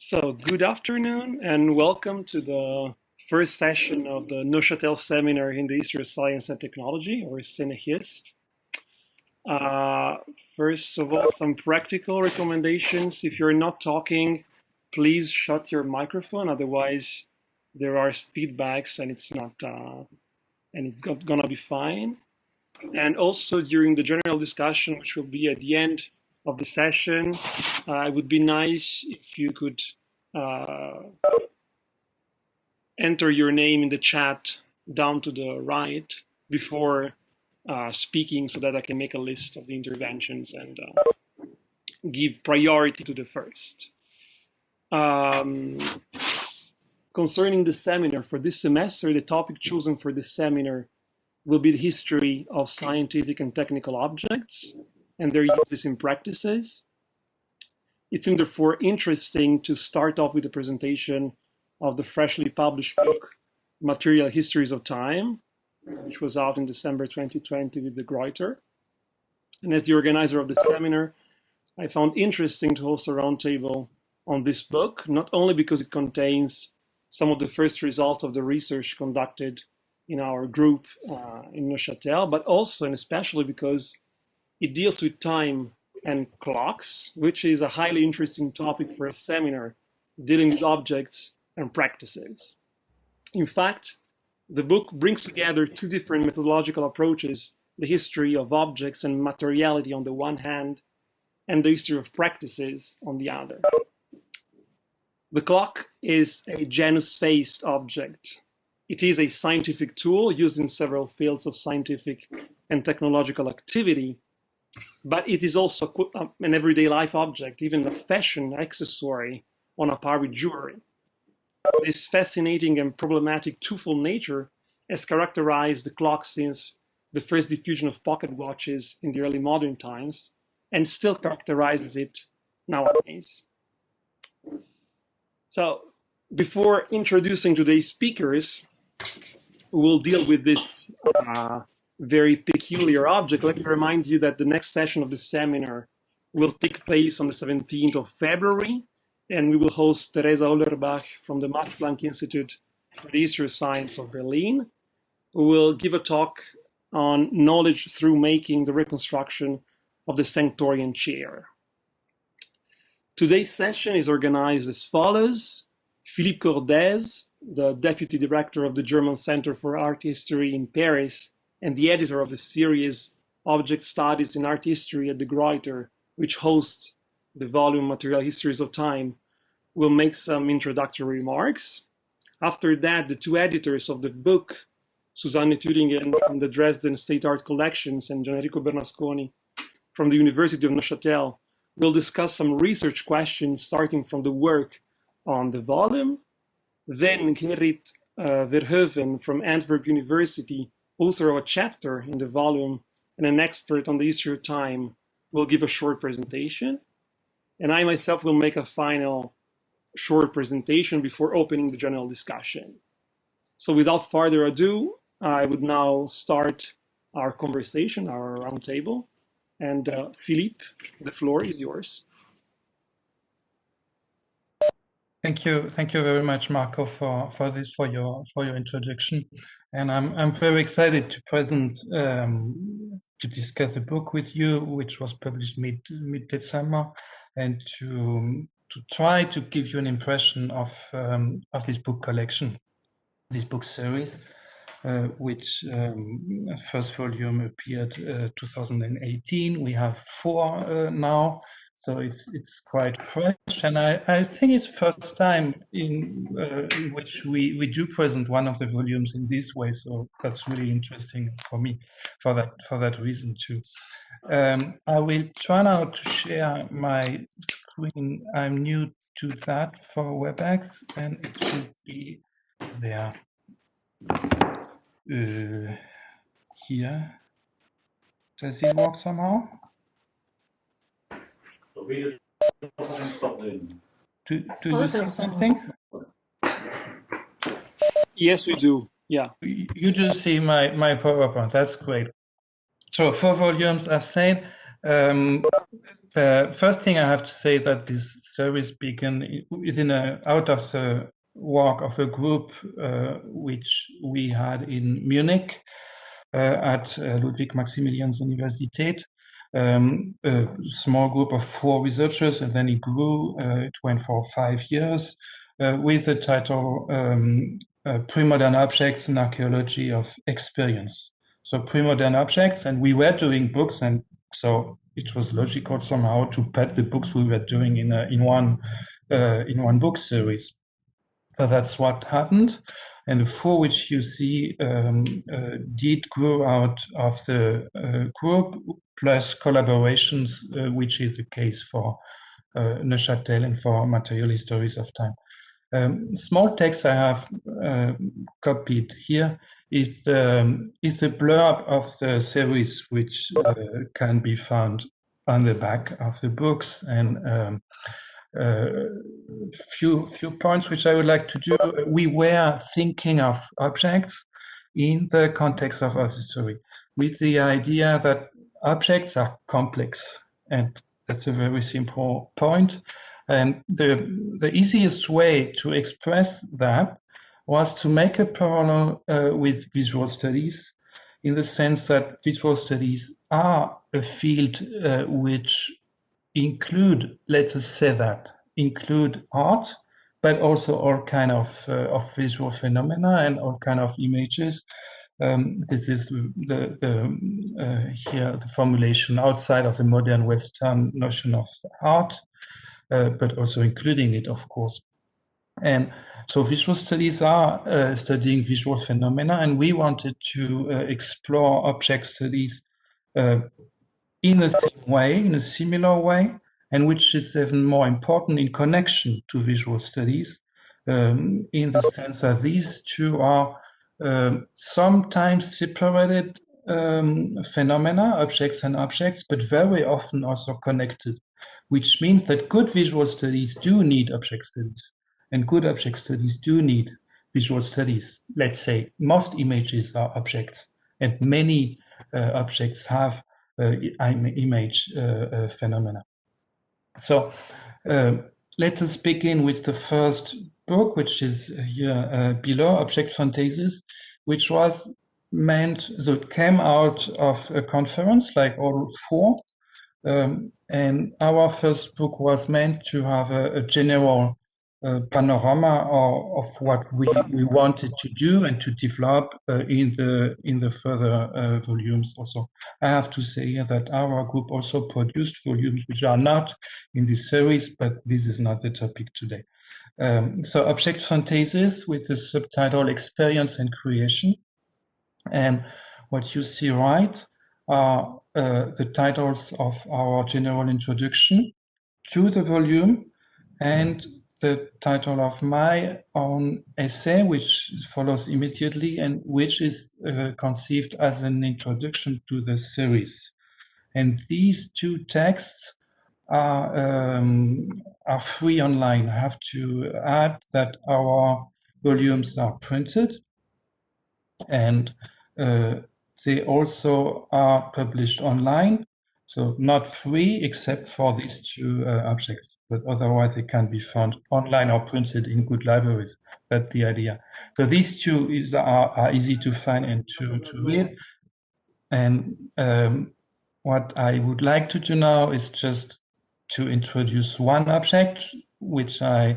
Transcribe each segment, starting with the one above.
So, good afternoon and welcome to the first session of the Neuchâtel Seminar in the History of Science and Technology, or Séminaire. First of all, some practical recommendations. If you're not talking, please shut your microphone, otherwise there are feedbacks and it's not gonna be fine. And also during the general discussion, which will be at the end of the session, it would be nice if you could enter your name in the chat down to the right before speaking, so that I can make a list of the interventions and give priority to the first. Concerning the seminar for this semester, the topic chosen for this seminar will be the history of scientific and technical objects and their uses in practices. It's therefore interesting to start off with a presentation of the freshly published book, Material Histories of Time, which was out in December 2020 with the Gruyter. And as the organizer of the seminar, I found interesting to host a roundtable on this book, not only because it contains some of the first results of the research conducted in our group in Neuchâtel, but also and especially because it deals with time and clocks, which is a highly interesting topic for a seminar dealing with objects and practices. In fact, the book brings together two different methodological approaches: the history of objects and materiality on the one hand, and the history of practices on the other. The clock is a Janus-faced object. It is a scientific tool used in several fields of scientific and technological activity, but it is also an everyday life object, even a fashion accessory on a par with jewelry. This fascinating and problematic twofold nature has characterized the clock since the first diffusion of pocket watches in the early modern times, and still characterizes it nowadays. So, before introducing today's speakers, we will deal with this very peculiar object. Let me remind you that the next session of the seminar will take place on the 17th of February, and we will host Teresa Hollerbach from the Max Planck Institute for the History of Science of Berlin, who will give a talk on knowledge through making, the reconstruction of the Sanctorian chair. Today's session is organized as follows. Philippe Cordez, the Deputy Director of the German Center for Art History in Paris and the editor of the series Object Studies in Art History at the Gruyter, which hosts the volume Material Histories of Time, will make some introductory remarks. After that, the two editors of the book, Susanne Thürigen from the Dresden State Art Collections and Gianenrico Bernasconi from the University of Neuchâtel, will discuss some research questions starting from the work on the volume. Then Gerrit Verhoeven from Antwerp University, author of a chapter in the volume and an expert on the history of time, will give a short presentation. And I myself will make a final short presentation before opening the general discussion. So without further ado, I would now start our conversation, our roundtable. And Philippe, the floor is yours. Thank you very much, Marco, for your introduction. And I'm very excited to present to discuss a book with you, which was published mid-December, and to try to give you an impression of this book collection, this book series, which first volume appeared 2018. We have 4 now, so it's quite fresh, and I think it's the first time in which we do present one of the volumes in this way. So that's really interesting for me, for that reason too. I will try now to share my screen. I'm new to that for WebEx, and it should be there. Here. Does it work somehow? Do you see something? Yes, we do. Yeah. You do see my PowerPoint. That's great. So 4 volumes, I've said. The first thing I have to say that this series began out of the work of a group which we had in Munich at Ludwig Maximilians Universität. A small group of 4 researchers, and then it grew. It went for 5 years with the title Pre-Modern Objects in Archaeology of Experience. So pre-modern objects, and we were doing books, and so it was logical somehow to put the books we were doing in one book series. So that's what happened, and the 4 which you see did grow out of the group plus collaborations, which is the case for Neuchâtel and for Material Histories of Time. Small text I have copied here is the blurb of the series, which can be found on the back of the books, and few points which I would like to do. We were thinking of objects in the context of art history, with the idea that objects are complex, and that's a very simple point. And the easiest way to express that was to make a parallel with visual studies, in the sense that visual studies are a field which include, let us say that, include art, but also all kind of visual phenomena and all kind of images. This is here the formulation outside of the modern Western notion of art, but also including it, of course. And so visual studies are studying visual phenomena, and we wanted to explore object studies in the same way, in a similar way, and which is even more important in connection to visual studies, in the sense that these two are sometimes separated phenomena, objects and objects, but very often also connected, which means that good visual studies do need object studies, and good object studies do need visual studies. Let's say most images are objects, and many objects have image phenomena. So let us begin with the first book, which is here below, Object Fantasies, which was meant, so it came out of a conference like all 4. And our first book was meant to have a general panorama of what we wanted to do and to develop in the further volumes also. I have to say here that our group also produced volumes which are not in this series, but this is not the topic today. So Object Fantasies with the subtitle Experience and Creation. And what you see right are the titles of our general introduction to the volume, and the title of my own essay, which follows immediately, and which is conceived as an introduction to the series. And these 2 texts are free online. I have to add that our volumes are printed, and they also are published online, so not free except for these 2 objects, but otherwise they can be found online or printed in good libraries. That's the idea. So these 2 are easy to find and to read. And what I would like to do now is just to introduce one object, which I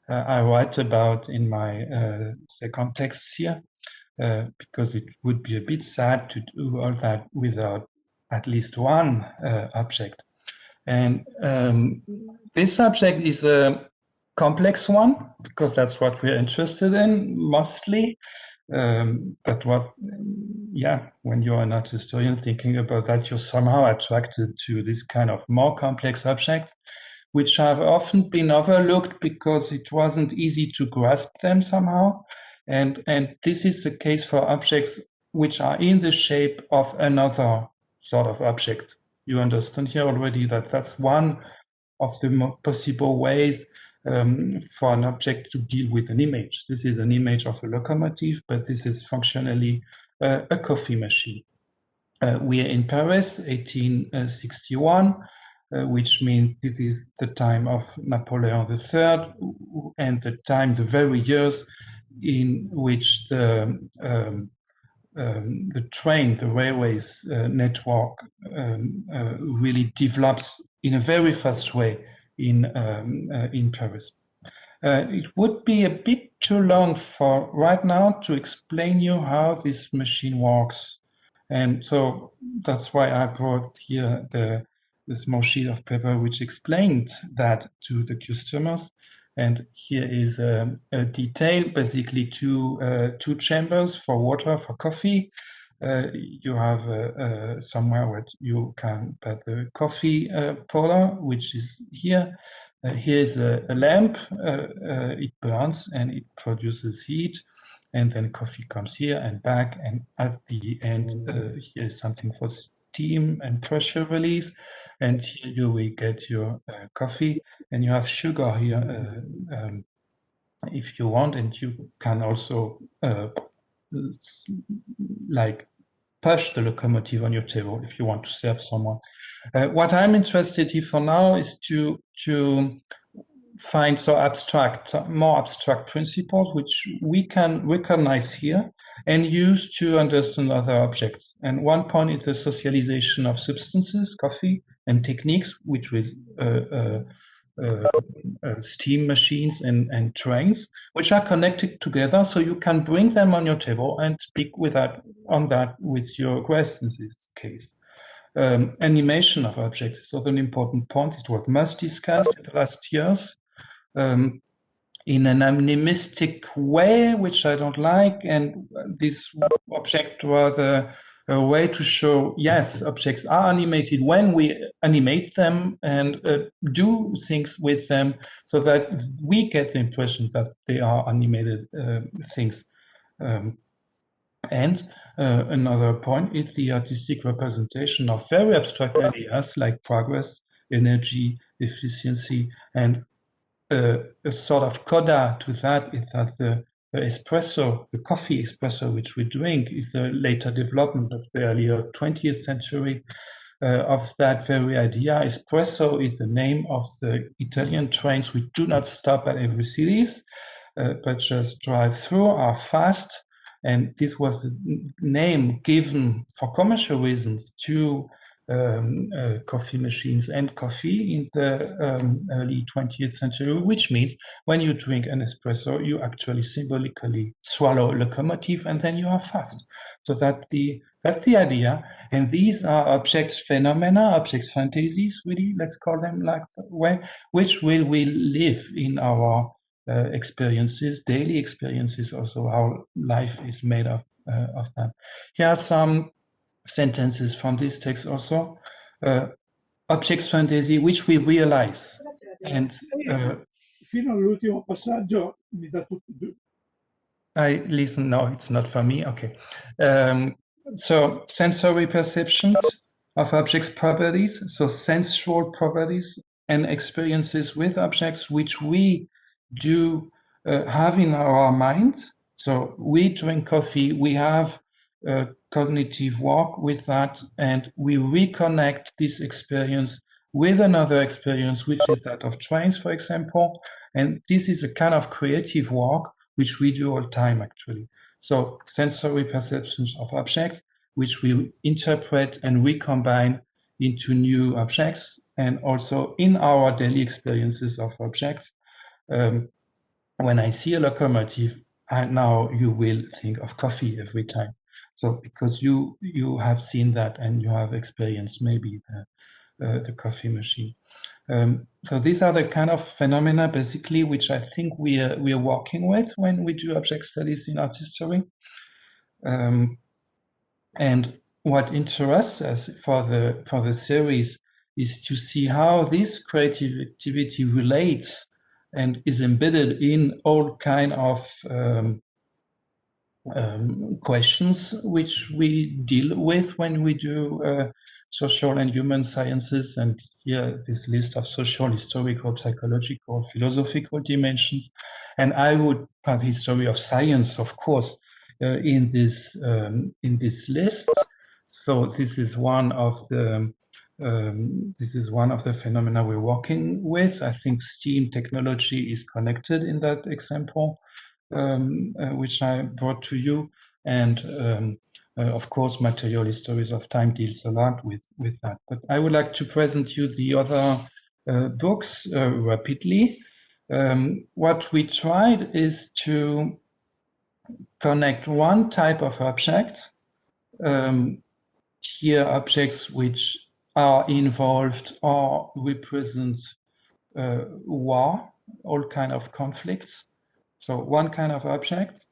write about in my second text here. Because it would be a bit sad to do all that without at least one object. And this subject is a complex one, because that's what we're interested in mostly. But when you're an art historian thinking about that, you're somehow attracted to this kind of more complex objects, which have often been overlooked because it wasn't easy to grasp them somehow. And this is the case for objects which are in the shape of another sort of object. You understand here already that that's one of the possible ways for an object to deal with an image. This is an image of a locomotive, but this is functionally a coffee machine. We are in Paris, 1861, which means this is the time of Napoleon III, and the very years in which the railways network really develops in a very fast way in Paris. It would be a bit too long for right now to explain you how this machine works. And so that's why I brought here the small sheet of paper which explained that to the customers. And here is a detail, basically two chambers for water, for coffee. You have somewhere where you can put the coffee powder, which is here. Here is a lamp. It burns and it produces heat. And then coffee comes here and back. And at the end, here is something for steam and pressure release. And here you will get your coffee. And you have sugar here if you want. And you can also like push the locomotive on your table if you want to serve someone. What I'm interested in for now is to find more abstract principles which we can recognize here and use to understand other objects. And one point is the socialization of substances, coffee, and techniques, which is steam machines and trains, which are connected together, so you can bring them on your table and speak on that with your guests in this case. Animation of objects is also an important point. It was much discussed in the last years in an animistic way, which I don't like. And this object was a way to show, yes, objects are animated when we animate them and do things with them, so that we get the impression that they are animated things. And another point is the artistic representation of very abstract ideas like progress, energy, efficiency, and a sort of coda to that is that the espresso, the coffee espresso which we drink, is a later development of the earlier 20th century of that very idea. Espresso is the name of the Italian trains which do not stop at every cities, but just drive through, are fast. And this was the name given for commercial reasons to coffee machines and coffee in the early 20th century, which means when you drink an espresso, you actually symbolically swallow a locomotive and then you are fast. So that's the idea. And these are objects phenomena, objects fantasies, really, let's call them like that way, which will live in our experiences, daily experiences, also how life is made of them. Here are some sentences from this text also. Objects fantasy which we realize. And fino all'ultimo passaggio mi dà tutto. I listen, no, it's not for me, okay. So sensory perceptions of objects' properties, so sensual properties and experiences with objects which we do have in our mind. So we drink coffee, we have cognitive work with that, and we reconnect this experience with another experience, which is that of trains, for example. And this is a kind of creative work which we do all the time, actually. So sensory perceptions of objects, which we interpret and recombine into new objects, and also in our daily experiences of objects. When I see a locomotive, now you will think of coffee every time. So because you have seen that and you have experienced maybe the coffee machine. So these are the kind of phenomena basically which I think we are working with when we do object studies in art history. And what interests us for the series is to see how this creative activity relates and is embedded in all kind of questions which we deal with when we do social and human sciences. And here this list of social, historical, psychological, philosophical dimensions. And I would put history of science, of course, in this list. So this is one of the phenomena we're working with. I think steam technology is connected in that example, which I brought to you, and of course, material histories of time deals a lot with that. But I would like to present you the other books rapidly. What we tried is to connect one type of object, here objects which are involved or represent war, all kind of conflicts. So one kind of object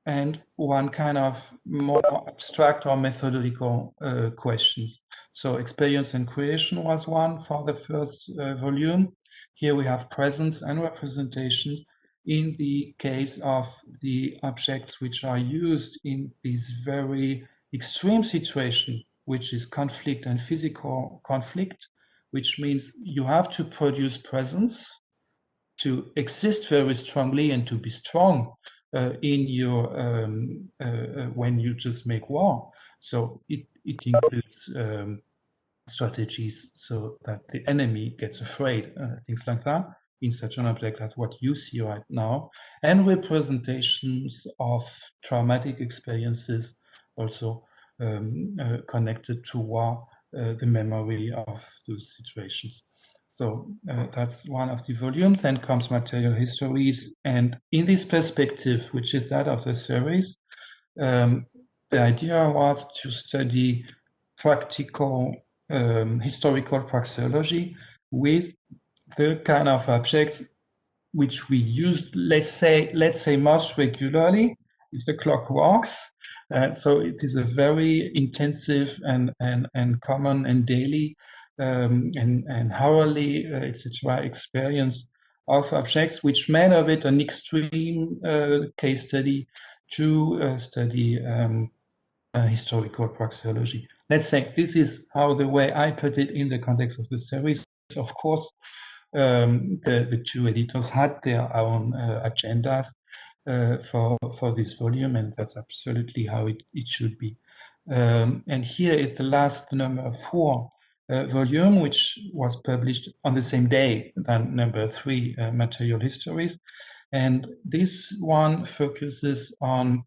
and one kind of more abstract or methodological questions. So experience and creation was one for the first volume. Here we have presence and representations in the case of the objects which are used in this very extreme situation, which is conflict and physical conflict, which means you have to produce presence to exist very strongly and to be strong in your when you just make war. So it includes strategies so that the enemy gets afraid, things like that, in such an object as what you see right now, and representations of traumatic experiences also connected to war, the memory of those situations. So that's one of the volumes. Then comes material histories, and in this perspective, which is that of the series, the idea was to study practical historical praxeology with the kind of objects which we used, let's say most regularly, if the clock works. So it is a very intensive and common and daily and hourly, etc. experience of objects, which made of it an extreme case study to study historical praxeology. Let's say this is how the way I put it in the context of the series. Of course, the two editors had their own agendas for this volume, and that's absolutely how it should be. And here is the last number 4 volume, which was published on the same day than number 3, Material Histories. And this one focuses on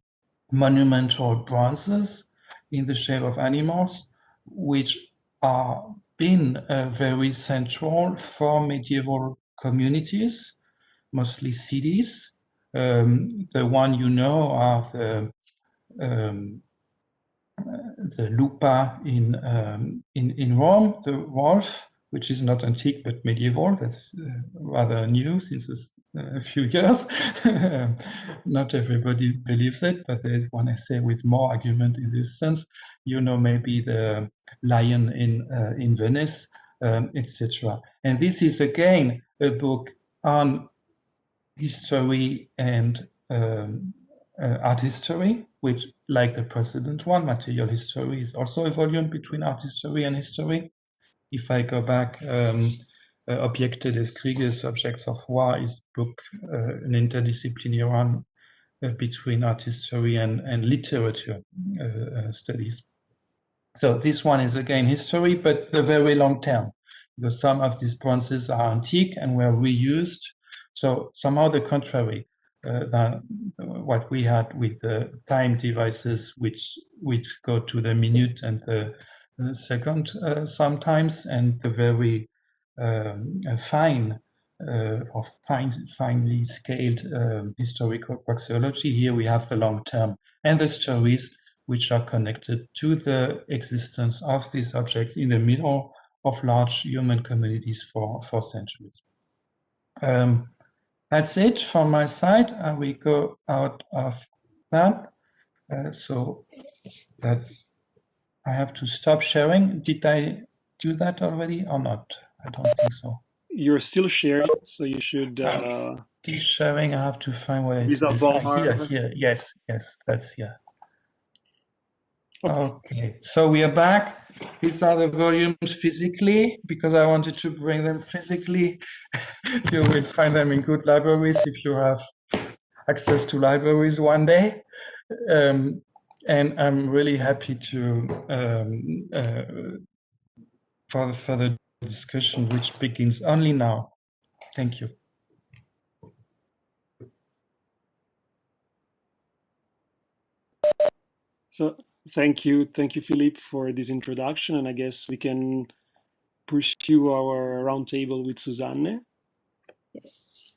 monumental bronzes in the shape of animals, which are been very central for medieval communities, mostly cities. The one you know are the lupa in Rome, the wolf, which is not antique but medieval. That's rather new since a few years. Not everybody believes it, but there is one essay with more argument in this sense. You know, maybe the lion in Venice, etc. And this is again a book on history and art history, which, like the precedent one, material history, is also a volume between art history and history. If I go back, Objekte des Krieges, Subjects of War, is book, an interdisciplinary one between art history and literature studies. So this one is again history, but the very long term, because some of these bronzes are antique and were reused. So somehow the contrary, than what we had with the time devices, which go to the minute and the second sometimes, and the very finely scaled historical praxeology. Here we have the long term and the stories which are connected to the existence of these objects in the middle of large human communities for centuries. That's it from my side. I will go out of that. So that I have to stop sharing. Did I do that already or not? I don't think so. You're still sharing, so you should. Still sharing. I have to find where it is. Here. Yes, that's here. Okay, so we are back. These are the volumes physically, because I wanted to bring them physically. You will find them in good libraries if you have access to libraries one day. And I'm really happy to for the further discussion, which begins only now. Thank you. So thank you, Philippe, for this introduction, and I guess we can pursue our roundtable with Susanne. Yes.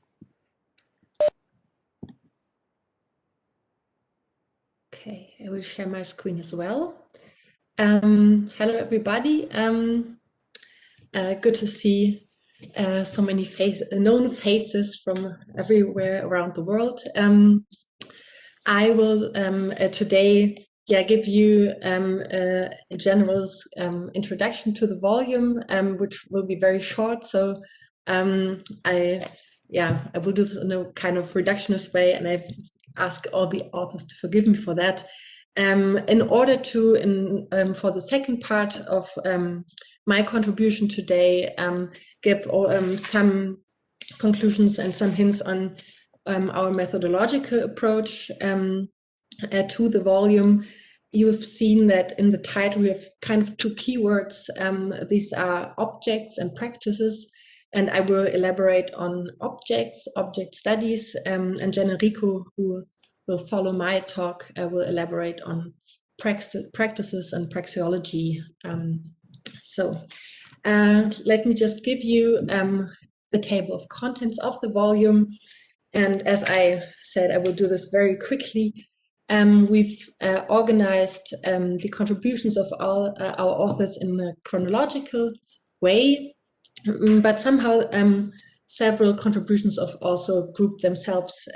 Okay, I will share my screen as well. Hello, everybody. Good to see so many known faces from everywhere around the world. I will today give you a general introduction to the volume, which will be very short. So I will do this in a kind of reductionist way, and I ask all the authors to forgive me for that. In order to, for the second part of my contribution today, give some conclusions and some hints on our methodological approach to the volume. You have seen that in the title we have kind of two keywords. These are objects and practices, and I will elaborate on objects, object studies, and Gianenrico, who will follow my talk, will elaborate on practices and praxeology. So let me just give you the table of contents of the volume. And as I said, I will do this very quickly. We've organized the contributions of all our authors in a chronological way, but somehow several contributions have also grouped themselves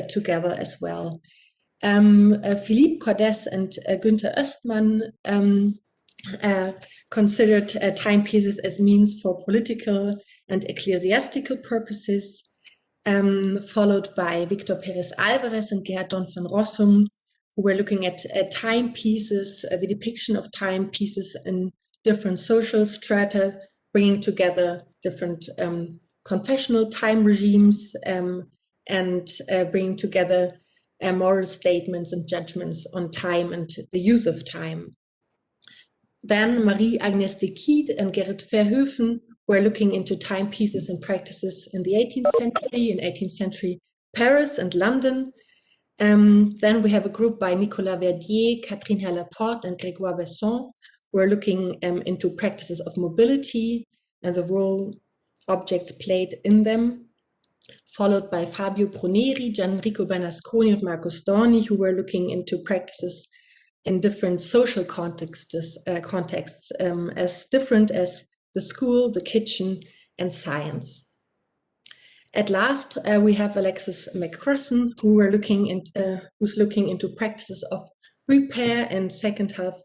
together as well. Philippe Cordez and Günther Östmann considered timepieces as means for political and ecclesiastical purposes, followed by Victor Pérez Álvarez and Gerhard van Rossum, who were looking at timepieces, the depiction of timepieces in different social strata, bringing together different confessional time regimes and bringing together moral statements and judgments on time and the use of time. Then Marie-Agnès Desquides and Gerrit Verhoeven were looking into timepieces and practices in the 18th century, in 18th century Paris and London. Then we have a group by Nicolas Verdier, Catherine Herr-Laporte, and Grégoire Besson, who are looking into practices of mobility and the role objects played in them, followed by Fabio Bruneri, Gianenrico Bernasconi, and Marco Storni, who were looking into practices in different social contexts as different as the school, the kitchen, and science. At last, we have Alexis McCrossan, who's looking into practices of repair in second half of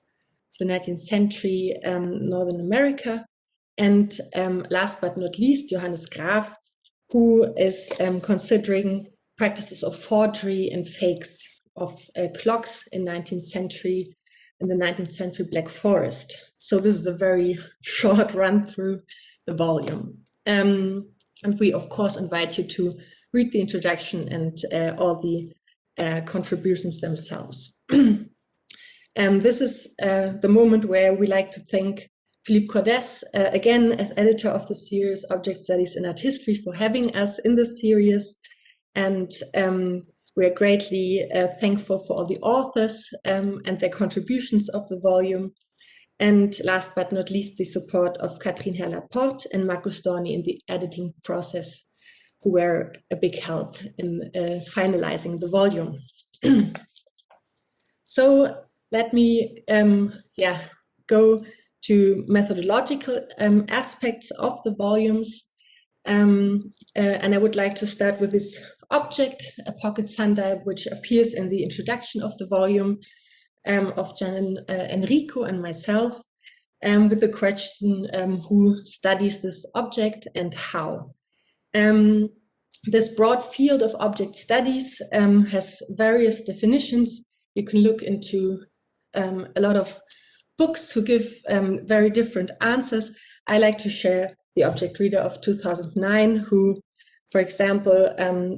the 19th century Northern America. And last but not least, Johannes Graf, who is considering practices of forgery and fakes of clocks in the 19th century Black Forest. So this is a very short run through the volume. And we, of course, invite you to read the introduction and all the contributions themselves. This is the moment where we like to thank Philippe Cordez, again, as editor of the series Object Studies in Art History, for having us in this series. And we are greatly thankful for all the authors and their contributions of the volume. And last but not least, the support of Catherine Herr-Laporte and Marco Storni in the editing process, who were a big help in finalizing the volume. So let me go to methodological aspects of the volumes. And I would like to start with this object, a pocket sundial, which appears in the introduction of the volume of Gianenrico and myself, with the question, who studies this object and how? This broad field of object studies has various definitions. You can look into a lot of books who give very different answers. I like to share the Object Reader of 2009, who for example,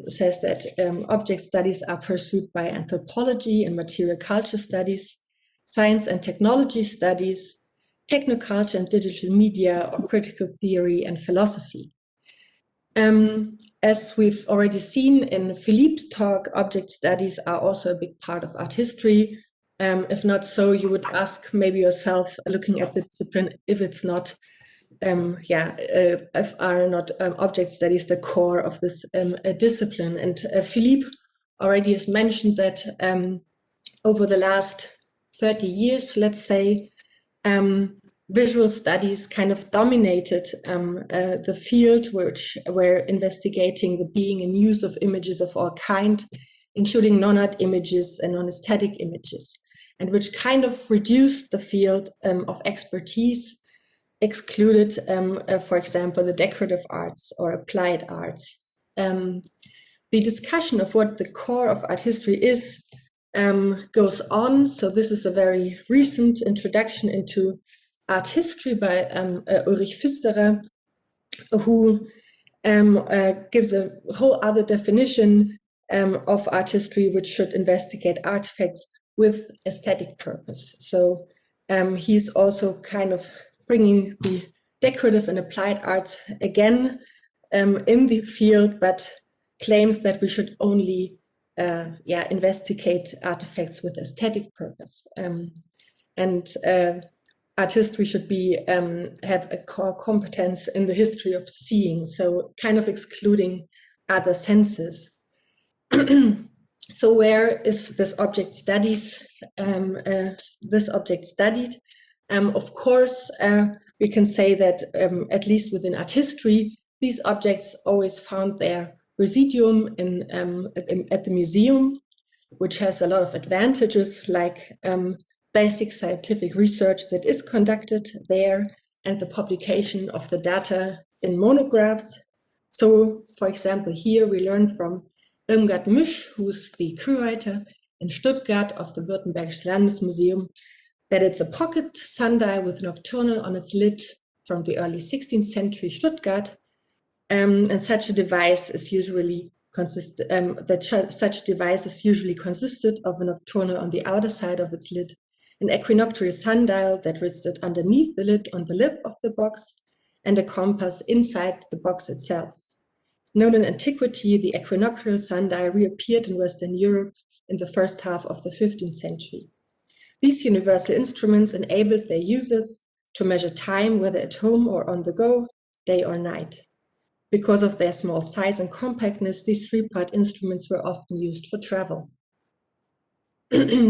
says that object studies are pursued by anthropology and material culture studies, science and technology studies, technoculture and digital media, or critical theory and philosophy. As we've already seen in Philippe's talk, object studies are also a big part of art history. If not so, you would ask maybe yourself, looking at the discipline, if it's not, if are not object studies the core of this discipline. And Philippe already has mentioned that over the last 30 years, let's say, visual studies kind of dominated the field, which were investigating the being and use of images of all kind, including non-art images and non-aesthetic images, and which kind of reduced the field of expertise, excluded, for example, the decorative arts or applied arts. The discussion of what the core of art history is goes on. So this is a very recent introduction into art history by Ulrich Pfisterer, who gives a whole other definition of art history, which should investigate artifacts with aesthetic purpose. So he's also kind of bringing the decorative and applied arts again in the field, but claims that we should only investigate artifacts with aesthetic purpose. Art history should be have a core competence in the history of seeing, so kind of excluding other senses. So where is this object studies? This object studied? Of course, we can say that at least within art history, these objects always found their residuum at the museum, which has a lot of advantages, like basic scientific research that is conducted there and the publication of the data in monographs. So, for example, here we learn from Irmgard Misch, who's the curator in Stuttgart of the Württembergisches Landesmuseum, that it's a pocket sundial with nocturnal on its lid from the early 16th century Stuttgart, and such a device is usually consisted of a nocturnal on the outer side of its lid, an equinoctial sundial that rested underneath the lid on the lip of the box, and a compass inside the box itself. Known in antiquity, the equinoctial sundial reappeared in Western Europe in the first half of the 15th century. These universal instruments enabled their users to measure time, whether at home or on the go, day or night. Because of their small size and compactness, these three-part instruments were often used for travel.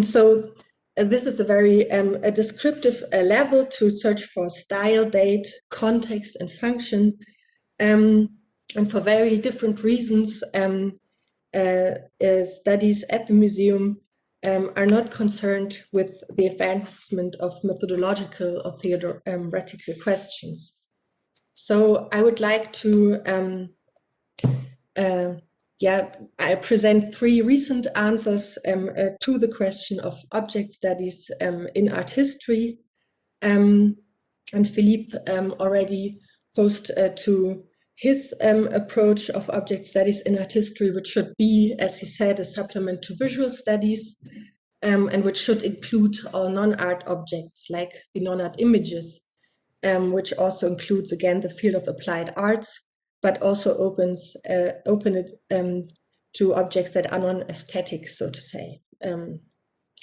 So this is a very a descriptive level to search for style, date, context, and function. And for very different reasons, studies at the museum are not concerned with the advancement of methodological or theoretical questions. So I would like to I present three recent answers to the question of object studies in art history. And Philippe already posed to his approach of object studies in art history, which should be, as he said, a supplement to visual studies, and which should include all non-art objects like the non-art images, which also includes, again, the field of applied arts, but also open it to objects that are non-aesthetic, so to say.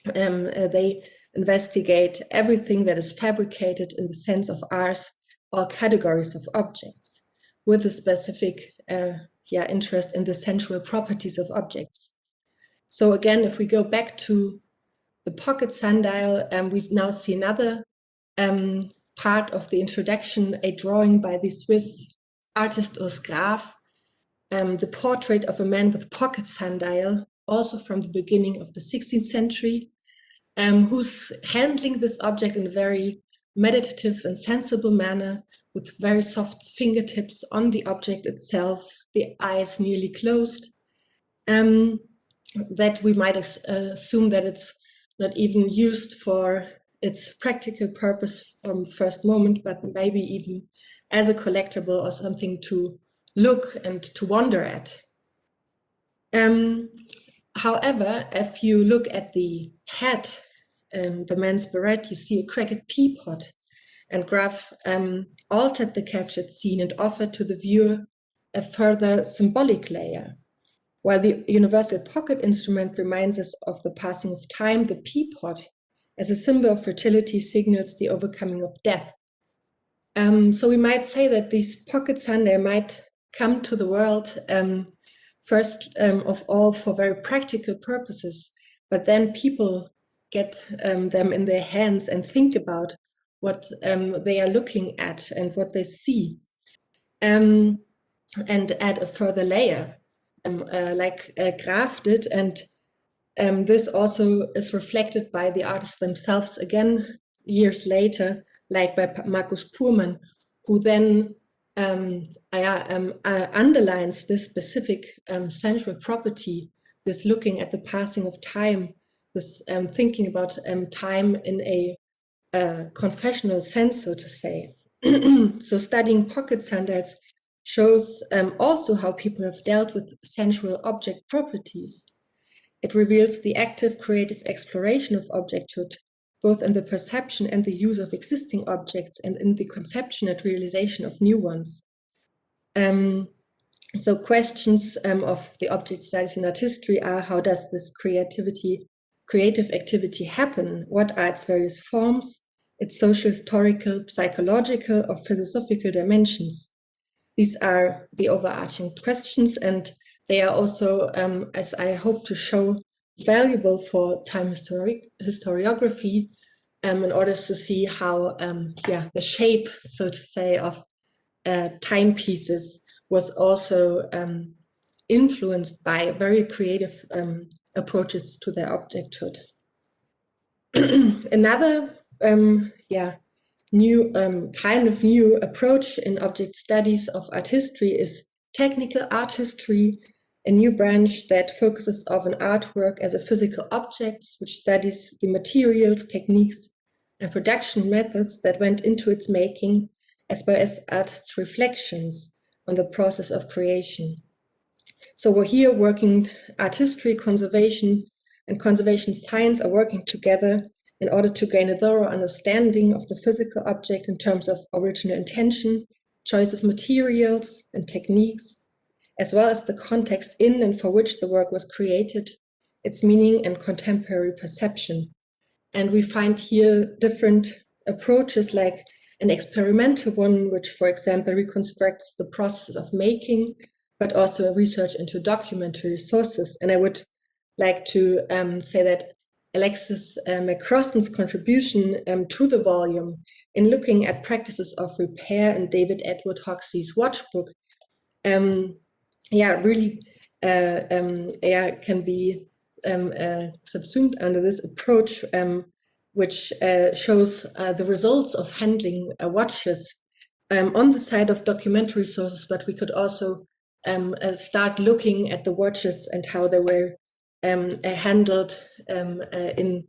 They investigate everything that is fabricated in the sense of art, all categories of objects, with a specific interest in the sensual properties of objects. So again, if we go back to the pocket sundial, we now see another part of the introduction, a drawing by the Swiss artist Urs Graf, the portrait of a man with pocket sundial, also from the beginning of the 16th century, who's handling this object in a very meditative and sensible manner, with very soft fingertips on the object itself, the eyes nearly closed, that we might assume that it's not even used for its practical purpose from the first moment, but maybe even as a collectible or something to look and to wonder at. However, if you look at the hat, the man's beret, you see a cracked teapot, and Graf altered the captured scene and offered to the viewer a further symbolic layer. While the universal pocket instrument reminds us of the passing of time, the teapot, as a symbol of fertility, signals the overcoming of death. So we might say that these pocket Sunday might come to the world first of all for very practical purposes, but then people get them in their hands and think about what they are looking at and what they see, and add a further layer, like Graf did. And this also is reflected by the artists themselves again years later, like by Markus Puhrmann, who then underlines this specific central property, this looking at the passing of time, this thinking about time in a confessional sense, so to say. So studying pocket sandals shows also how people have dealt with sensual object properties. It reveals the active creative exploration of objecthood, both in the perception and the use of existing objects and in the conception and realization of new ones. So questions of the object studies in art history are: how does this creative activity happen? What are its various forms, its social, historical, psychological, or philosophical dimensions? These are the overarching questions, and they are also, as I hope to show, valuable for time historiography in order to see how the shape, so to say, of timepieces was also influenced by very creative approaches to their objecthood. Another new approach in object studies of art history is technical art history, a new branch that focuses on an artwork as a physical object, which studies the materials, techniques, and production methods that went into its making, as well as artists' reflections on the process of creation. So we're here working art history, conservation, and conservation science are working together in order to gain a thorough understanding of the physical object in terms of original intention, choice of materials and techniques, as well as the context in and for which the work was created, its meaning and contemporary perception. And we find here different approaches, like an experimental one, which, for example, reconstructs the process of making, but also a research into documentary sources. And I would like to say that Alexis McCrossan's contribution to the volume in looking at practices of repair in David Edward Hoxie's watchbook, really can be subsumed under this approach, which shows the results of handling watches on the side of documentary sources, but we could also start looking at the watches and how they were handled in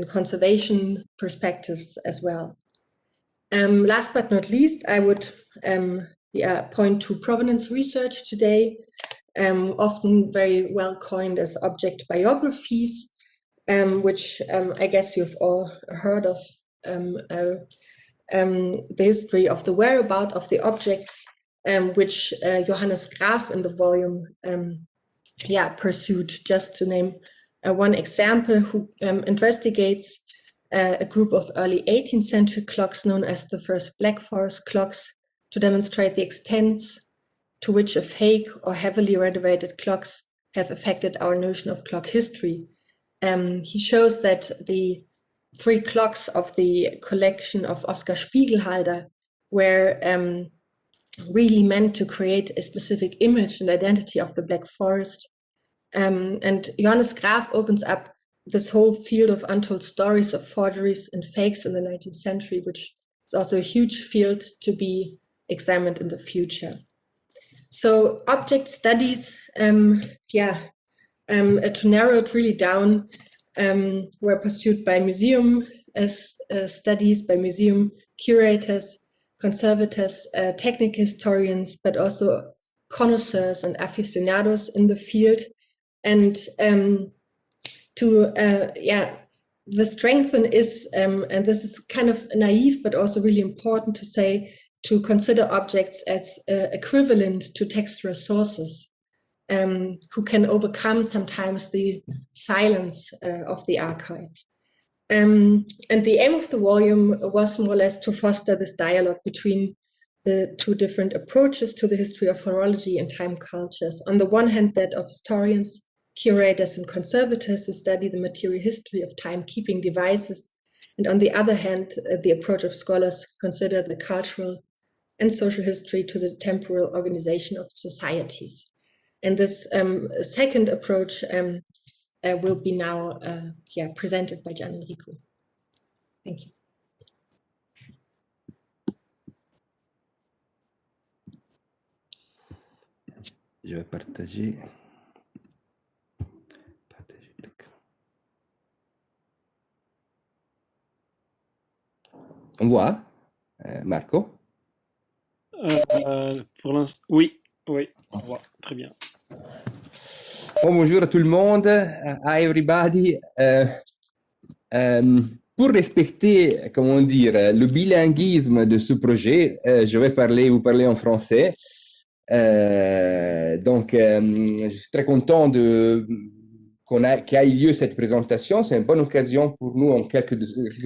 conservation perspectives as well. Last but not least, I would point to provenance research today, often very well coined as object biographies, which I guess you've all heard of, the history of the whereabouts of the objects, which Johannes Graf in the volume pursued. Just to name one example, who investigates a group of early 18th century clocks known as the first Black Forest clocks to demonstrate the extent to which a fake or heavily renovated clocks have affected our notion of clock history. He shows that the 3 clocks of the collection of Oskar Spiegelhalder were really meant to create a specific image and identity of the Black Forest. And Johannes Graf opens up this whole field of untold stories of forgeries and fakes in the 19th century, which is also a huge field to be examined in the future. So object studies, to narrow it really down, were pursued by museum studies, by museum curators, conservators, technical historians, but also connoisseurs and aficionados in the field. And the strengthen is, and this is kind of naive, but also really important to say, to consider objects as equivalent to textual sources, who can overcome sometimes the silence of the archive. And the aim of the volume was more or less to foster this dialogue between the two different approaches to the history of horology and time cultures. On the one hand, that of historians, curators, and conservators who study the material history of timekeeping devices, and on the other hand, the approach of scholars who consider the cultural and social history to the temporal organization of societies. And this second approach will be now presented by Gianenrico. Thank you. Je vais partager. On voit, Marco? Pour l'instant, oui, on voit, très bien. Bon, bonjour à tout le monde. Hi everybody. Pour respecter, comment dire, le bilinguisme de ce projet, je vais vous parler en français. Donc, je suis très content qu'il ait lieu cette présentation. C'est une bonne occasion pour nous, en quelque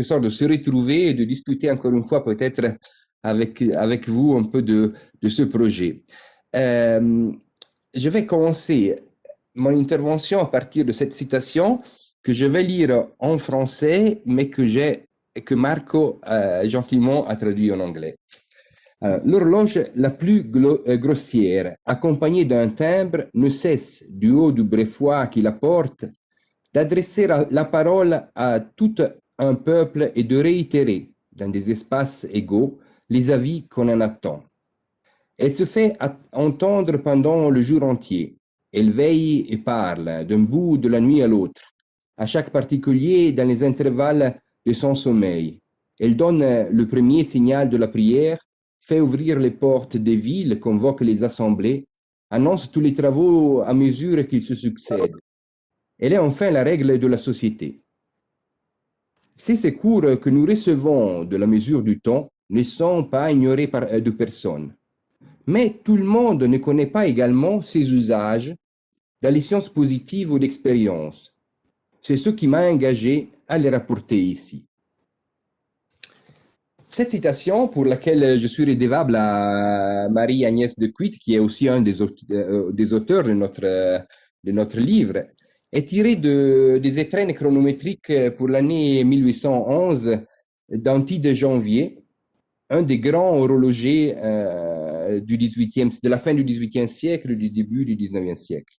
sorte, de se retrouver et de discuter encore une fois, peut-être, avec vous un peu de ce projet. Je vais commencer mon intervention à partir de cette citation que je vais lire en français, mais que Marco gentiment a traduit en anglais. L'horloge la plus grossière, accompagnée d'un timbre, ne cesse, du haut du breffoir qui la porte, d'adresser la parole à tout un peuple et de réitérer, dans des espaces égaux, les avis qu'on en attend. Elle se fait entendre pendant le jour entier. Elle veille et parle d'un bout de la nuit à l'autre, à chaque particulier dans les intervalles de son sommeil. Elle donne le premier signal de la prière, fait ouvrir les portes des villes, convoque les assemblées, annonce tous les travaux à mesure qu'ils se succèdent. Elle est enfin la règle de la société. Ces cours que nous recevons de la mesure du temps ne sont pas ignorés de personne. Mais tout le monde ne connaît pas également ses usages dans les sciences positives ou d'expérience. C'est ce qui m'a engagé à les rapporter ici. Cette citation, pour laquelle je suis redevable à Marie-Agnès de Cuit, qui est aussi un des auteurs de notre livre, est tirée des étrennes chronométriques pour l'année 1811 d'Anti de Janvier, un des grands horlogers de la fin du XVIIIe siècle et du début du XIXe siècle.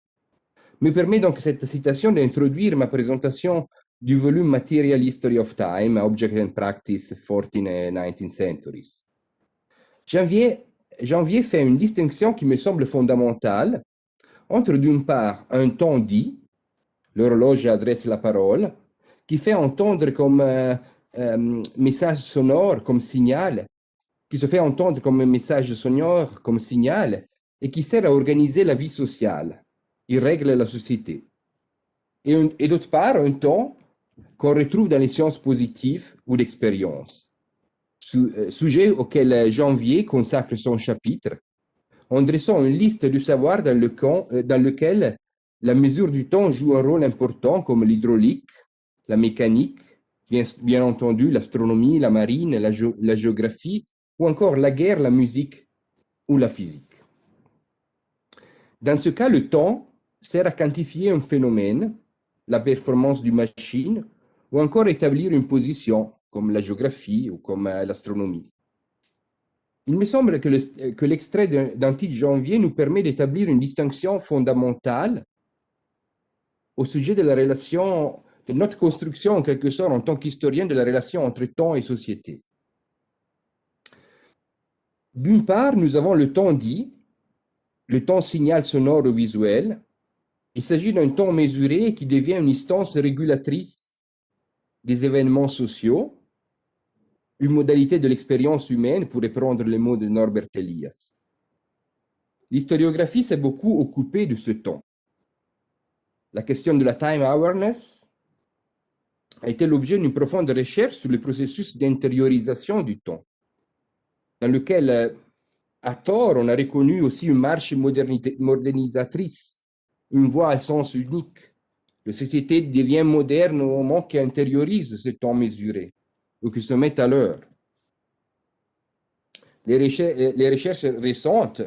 Me permet donc cette citation d'introduire ma présentation du volume Material History of Time, Object and Practice, 14th and 19th Centuries. Janvier fait une distinction qui me semble fondamentale entre, d'une part, un temps dit, l'horloge adresse la parole, qui fait entendre comme message sonore, comme signal, qui se fait entendre comme un message sonore, comme signal, et qui sert à organiser la vie sociale. Il règle la société. Et d'autre part, un temps qu'on retrouve dans les sciences positives ou d'expérience, sujet auquel Janvier consacre son chapitre, en dressant une liste du savoir dans lequel la mesure du temps joue un rôle important, comme l'hydraulique, la mécanique, bien entendu l'astronomie, la marine, la géographie, ou encore la guerre, la musique ou la physique. Dans ce cas, le temps sert à quantifier un phénomène, la performance d'une machine, ou encore établir une position, comme la géographie ou comme l'astronomie. Il me semble que l'extrait d'Anti de Janvier nous permet d'établir une distinction fondamentale au sujet de la relation, de notre construction en quelque sorte en tant qu'historien de la relation entre temps et société. D'une part, nous avons le temps dit, le temps signal sonore ou visuel. Il s'agit d'un temps mesuré qui devient une instance régulatrice des événements sociaux. une modalité de l'expérience humaine, pour reprendre les mots de Norbert Elias. L'historiographie s'est beaucoup occupée de ce temps. La question de la time awareness a été l'objet d'une profonde recherche sur le processus d'intériorisation du temps, dans lequel, à tort, on a reconnu aussi une marche modernisatrice, une voie à sens unique. La société devient moderne au moment qu'elle intériorise ce temps mesuré, ou qui se met à l'heure. Les recherches récentes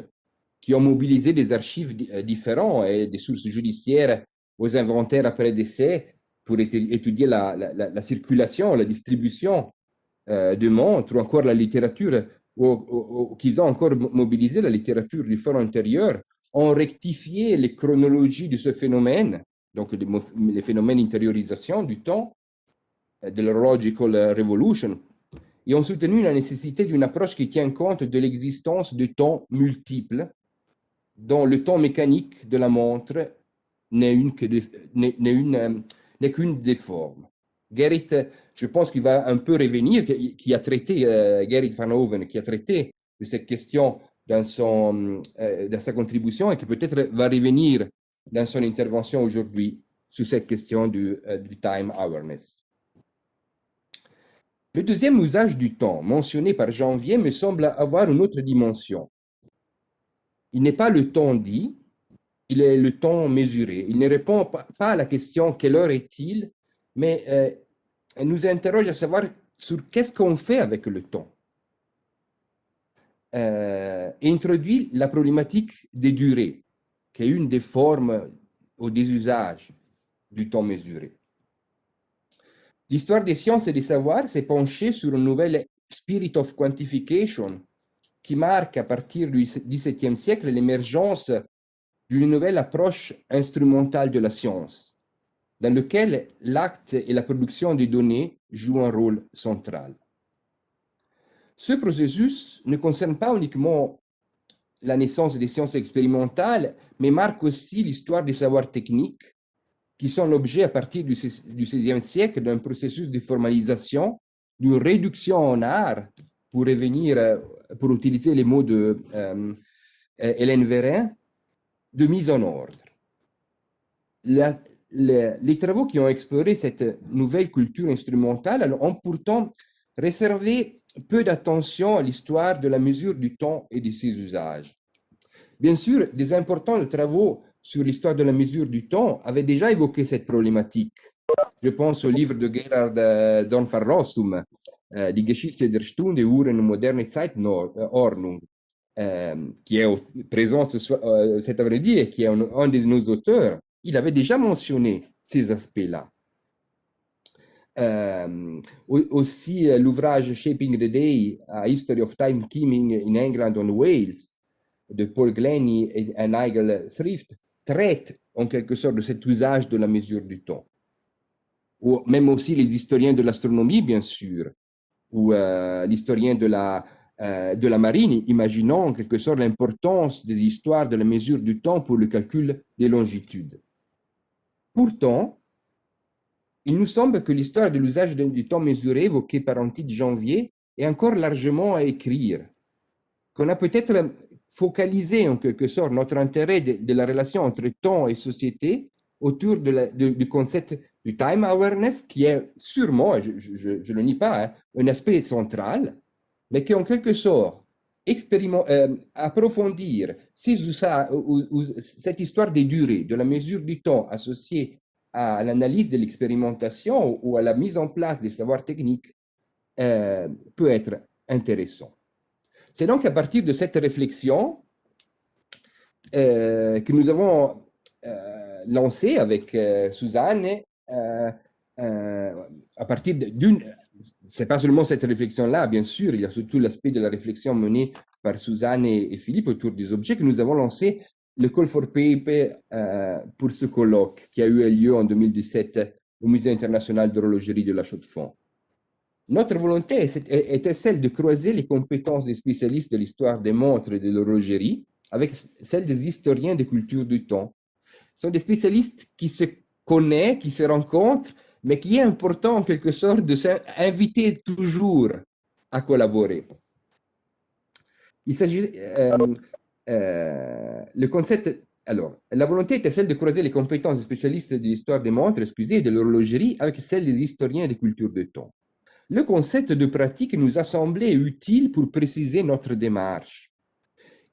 qui ont mobilisé des archives différents et des sources judiciaires aux inventaires après décès pour étudier la circulation, la distribution de montres, ou encore la littérature, ou qu'ils ont encore mobilisé la littérature du fort antérieur, ont rectifié les chronologies de ce phénomène, donc les phénomènes d'intériorisation du temps, de l'horological revolution, et ont soutenu la nécessité d'une approche qui tient compte de l'existence de temps multiples, dont le temps mécanique de la montre n'est qu'une des formes. Gerrit, je pense qu'il va un peu revenir, qui a traité, Gerrit Verhoeven, qui a traité de cette question dans sa contribution, et qui peut-être va revenir dans son intervention aujourd'hui sur cette question du time awareness. Le deuxième usage du temps, mentionné par Janvier, me semble avoir une autre dimension. Il n'est pas le temps dit, il est le temps mesuré. Il ne répond pas à la question « quelle heure est-il ?», mais nous interroge à savoir sur qu'est-ce qu'on fait avec le temps. Et introduit la problématique des durées, qui est une des formes ou des usages du temps mesuré. L'histoire des sciences et des savoirs s'est penchée sur une nouvelle spirit of quantification qui marque à partir du XVIIe siècle l'émergence d'une nouvelle approche instrumentale de la science, dans laquelle l'acte et la production des données jouent un rôle central. Ce processus ne concerne pas uniquement la naissance des sciences expérimentales, mais marque aussi l'histoire des savoirs techniques, qui sont l'objet à partir du XVIe siècle d'un processus de formalisation, d'une réduction en art, pour revenir, pour utiliser les mots de Hélène Vérin, de mise en ordre. Les travaux qui ont exploré cette nouvelle culture instrumentale ont pourtant réservé peu d'attention à l'histoire de la mesure du temps et de ses usages. Bien sûr, des importants travaux sur l'histoire de la mesure du temps avaient déjà évoqué cette problématique. Je pense au livre de Gerhard von Rossum, Die Geschichte der Stunde, Uhren und moderne Zeitordnung, qui est présent cet après-midi et qui est un de nos auteurs. Il avait déjà mentionné ces aspects-là. Aussi, l'ouvrage Shaping the Day, A History of Timekeeping in England and Wales, de Paul Glennie et Nigel Thrift, traite en quelque sorte de cet usage de la mesure du temps. Ou même aussi les historiens de l'astronomie, bien sûr, ou l'historien de la marine, imaginant en quelque sorte l'importance des histoires de la mesure du temps pour le calcul des longitudes. Pourtant, il nous semble que l'histoire de l'usage du temps mesuré évoquée par un titre Janvier est encore largement à écrire, qu'on a peut-être focalisé en quelque sorte notre intérêt de la relation entre temps et société autour du concept du time awareness, qui est sûrement, je ne le nie pas, hein, un aspect central, mais qui en quelque sorte approfondir cette histoire des durées, de la mesure du temps associée à l'analyse de l'expérimentation ou à la mise en place des savoirs techniques peut être intéressant. C'est donc à partir de cette réflexion que nous avons lancé avec Susanne, à partir d'une... C'est pas seulement cette réflexion-là, bien sûr, il y a surtout l'aspect de la réflexion menée par Susanne et Philippe autour des objets, que nous avons lancé le Call for Paper pour ce colloque qui a eu lieu en 2017 au Musée international d'horlogerie de la Chaux-de-Fonds. Notre volonté était celle de croiser les compétences des spécialistes de l'histoire des montres et de l'horlogerie avec celles des historiens de culture du temps. Ce sont des spécialistes qui se connaissent, qui se rencontrent, mais qui est important en quelque sorte de s'inviter toujours à collaborer. Il s'agit, le concept, alors, la volonté était celle de croiser les compétences des spécialistes de l'histoire des montres, excusez, et de l'horlogerie avec celles des historiens des cultures de temps. Le concept de pratique nous a semblé utile pour préciser notre démarche.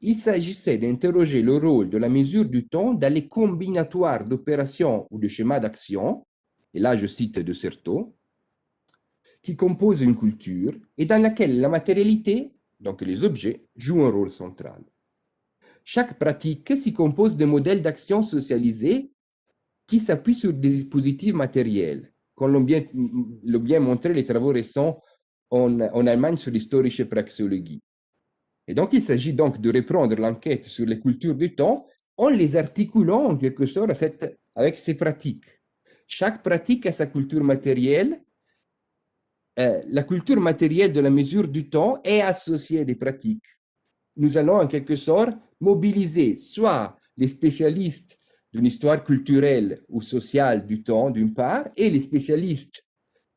Il s'agissait d'interroger le rôle de la mesure du temps dans les combinatoires d'opérations ou de schémas d'action, et là je cite de Certeau, qui composent une culture et dans laquelle la matérialité, donc les objets, joue un rôle central. Chaque pratique s'y compose de modèles d'action socialisés qui s'appuient sur des dispositifs matériels, comme l'ont bien montré les travaux récents en Allemagne sur l'historische Praxeologie. Et donc, il s'agit donc de reprendre l'enquête sur les cultures du temps en les articulant en quelque sorte avec ces pratiques. Chaque pratique a sa culture matérielle. La culture matérielle de la mesure du temps est associée à des pratiques. Nous allons en quelque sorte mobiliser soit les spécialistes d'une histoire culturelle ou sociale du temps, d'une part, et les spécialistes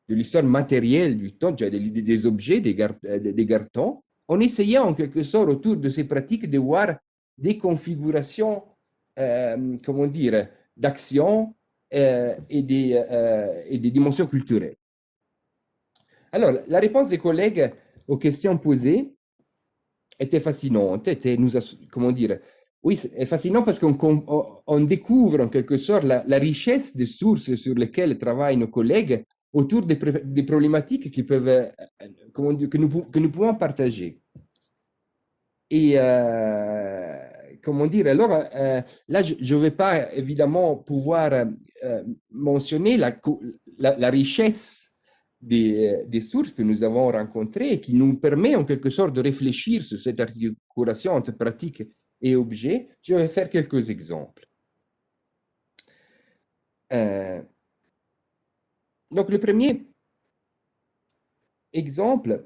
de l'histoire matérielle du temps, des objets, des gartons, en essayant en quelque sorte autour de ces pratiques de voir des configurations, comment dire, d'action et des dimensions culturelles. Alors, la réponse des collègues aux questions posées était fascinante, comment dire, oui, c'est fascinant parce qu'on découvre en quelque sorte la richesse des sources sur lesquelles travaillent nos collègues autour des problématiques qui peuvent, comment dire, que nous pouvons partager. Et comment dire, alors là, je ne vais pas évidemment pouvoir mentionner la richesse des sources que nous avons rencontrées et qui nous permet en quelque sorte de réfléchir sur cette articulation entre pratique et objet. Je vais faire quelques exemples. Donc, le premier exemple,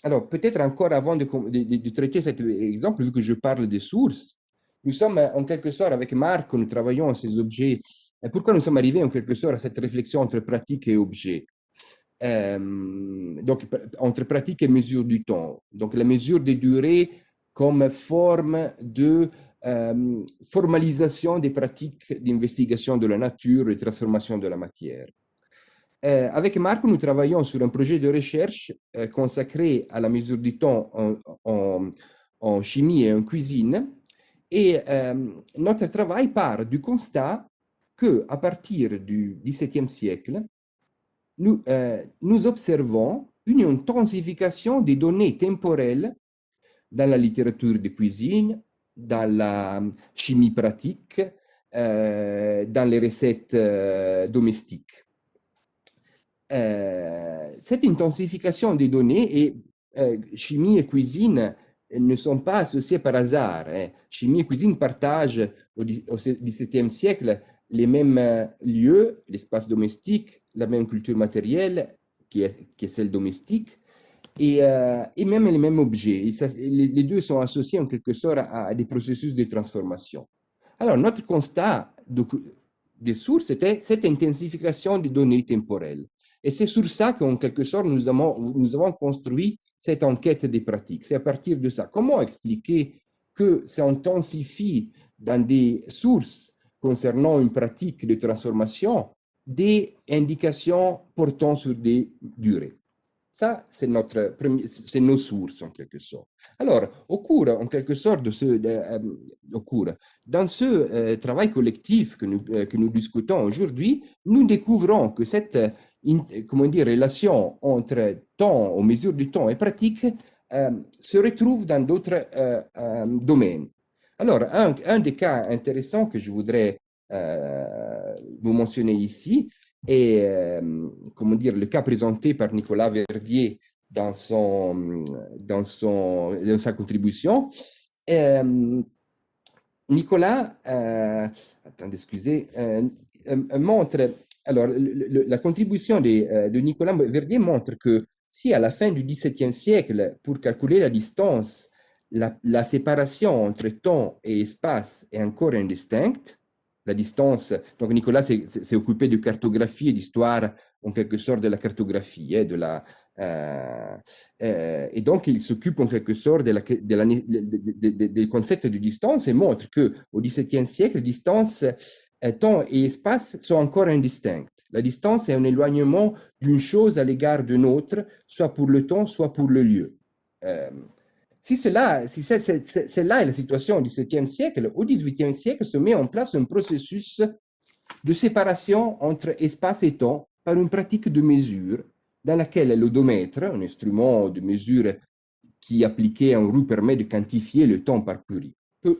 alors peut-être encore avant de traiter cet exemple, vu que je parle des sources, nous sommes en quelque sorte avec Marc, nous travaillons à ces objets. Pourquoi nous sommes arrivés en quelque sorte à cette réflexion entre pratique et objet? Donc, entre pratique et mesure du temps. Donc, la mesure des durées comme forme de formalisation des pratiques d'investigation de la nature et de transformation de la matière. Avec Marc, nous travaillons sur un projet de recherche consacré à la mesure du temps en chimie et en cuisine. Et notre travail part du constat qu'à partir du XVIIe siècle, nous observons une intensification des données temporelles dans la littérature de cuisine, dans la chimie pratique, dans les recettes domestiques. Cette intensification des données, et chimie et cuisine ne sont pas associées par hasard. Chimie et cuisine partagent au XVIIe siècle les mêmes lieux, l'espace domestique, la même culture matérielle qui est celle domestique, et même les mêmes objets. Les deux sont associés en quelque sorte à des processus de transformation. Alors, notre constat des sources était cette intensification des données temporelles. Et c'est sur ça qu'en quelque sorte, nous avons construit cette enquête des pratiques. C'est à partir de ça. Comment expliquer que s'intensifie dans des sources concernant une pratique de transformation des indications portant sur des durées? Ça, c'est nos sources, en quelque sorte. Alors, au cours, en quelque sorte, dans ce travail collectif que nous discutons aujourd'hui, nous découvrons que cette relation entre temps, aux mesures du temps et pratique, se retrouve dans d'autres domaines. Alors, un des cas intéressants que je voudrais vous mentionner ici, et le cas présenté par Nicolas Verdier dans sa contribution. Nicolas, attendez, excusez, montre, alors la contribution de Nicolas Verdier montre que si à la fin du XVIIe siècle, pour calculer la distance, la séparation entre temps et espace est encore indistincte, la distance, donc Nicolas s'est occupé de cartographie et d'histoire, en quelque sorte, de la cartographie, de Et donc, il s'occupe en quelque sorte des concepts de distance et montre qu'au XVIIe siècle, distance, temps et espace sont encore indistincts. La distance est un éloignement d'une chose à l'égard d'une autre, soit pour le temps, soit pour le lieu. Si celle-là est la situation au XVIIe siècle, au XVIIIe siècle se met en place un processus de séparation entre espace et temps par une pratique de mesure dans laquelle l'odomètre, un instrument de mesure qui, appliqué en roue, permet de quantifier le temps parcouru,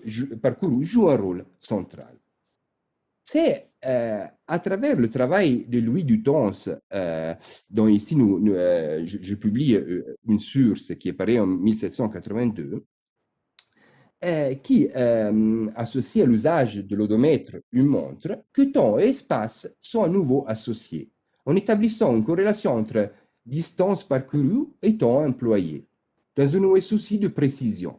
joue un rôle central. C'est à travers le travail de Louis Dutens, dont ici je publie une source qui est parue en 1782, qui associe à l'usage de l'odomètre une montre, que temps et espace sont à nouveau associés, en établissant une corrélation entre distance parcourue et temps employé, dans un nouveau souci de précision,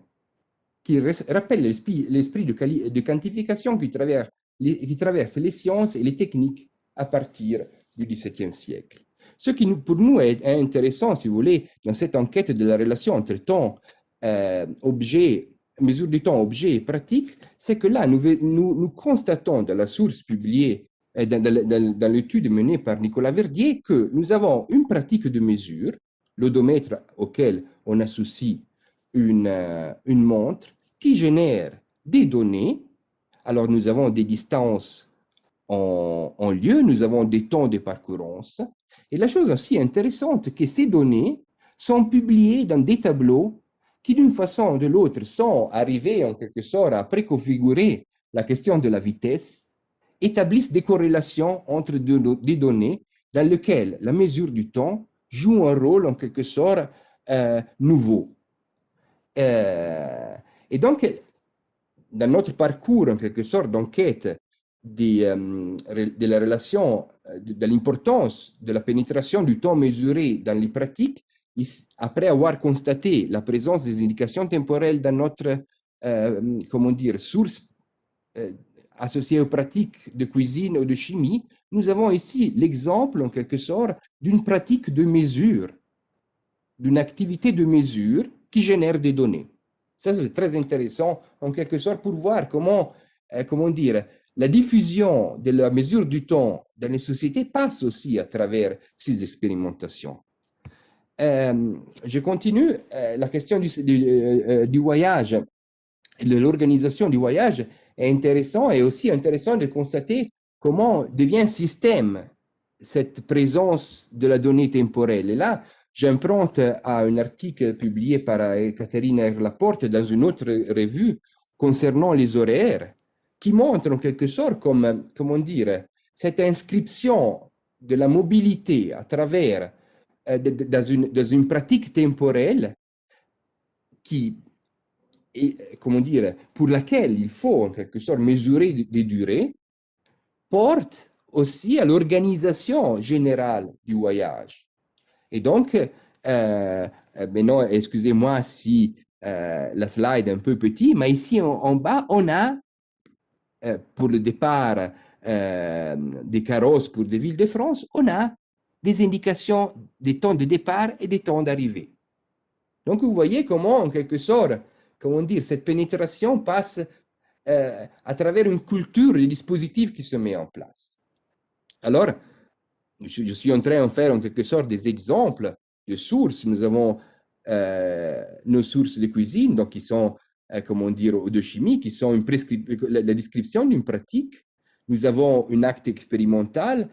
qui rappelle l'esprit de quantification qui traverse les sciences et les techniques à partir du XVIIe siècle. Ce qui pour nous est intéressant, si vous voulez, dans cette enquête de la relation entre temps, objet, mesure du temps, objet et pratique, c'est que là, nous constatons dans la source publiée, dans l'étude menée par Nicolas Verdier, que nous avons une pratique de mesure, l'odomètre auquel on associe une montre, qui génère des données. Alors, nous avons des distances en lieu, nous avons des temps de parcourance. Et la chose aussi intéressante, c'est que ces données sont publiées dans des tableaux qui, d'une façon ou de l'autre, sont arrivés en quelque sorte à préconfigurer la question de la vitesse, établissent des corrélations entre des données dans lesquelles la mesure du temps joue un rôle en quelque sorte nouveau. Et donc, dans notre parcours, en quelque sorte, d'enquête de la relation, de l'importance de la pénétration du temps mesuré dans les pratiques, après avoir constaté la présence des indications temporelles dans notre, source associée aux pratiques de cuisine ou de chimie, nous avons ici l'exemple, en quelque sorte, d'une pratique de mesure, d'une activité de mesure qui génère des données. Ça, c'est très intéressant, en quelque sorte, pour voir comment la diffusion de la mesure du temps dans les sociétés passe aussi à travers ces expérimentations. Je continue. La question du voyage, de l'organisation du voyage est intéressant et aussi intéressant de constater comment devient un système cette présence de la donnée temporelle. Et là, j'emprunte à un article publié par Catherine Erlaporte dans une autre revue concernant les horaires, qui montre en quelque sorte cette inscription de la mobilité à travers, dans une pratique temporelle qui, pour laquelle il faut en quelque sorte mesurer des durées, porte aussi à l'organisation générale du voyage. Et donc, maintenant, excusez-moi si la slide est un peu petite, mais ici en bas, on a, pour le départ des carrosses pour des villes de France, on a des indications des temps de départ et des temps d'arrivée. Donc, vous voyez comment, en quelque sorte, cette pénétration passe à travers une culture du dispositif qui se met en place. Alors, je suis en train de faire en quelque sorte des exemples de sources. Nous avons nos sources de cuisine, donc qui sont, de chimie, qui sont la description d'une pratique. Nous avons un acte expérimental,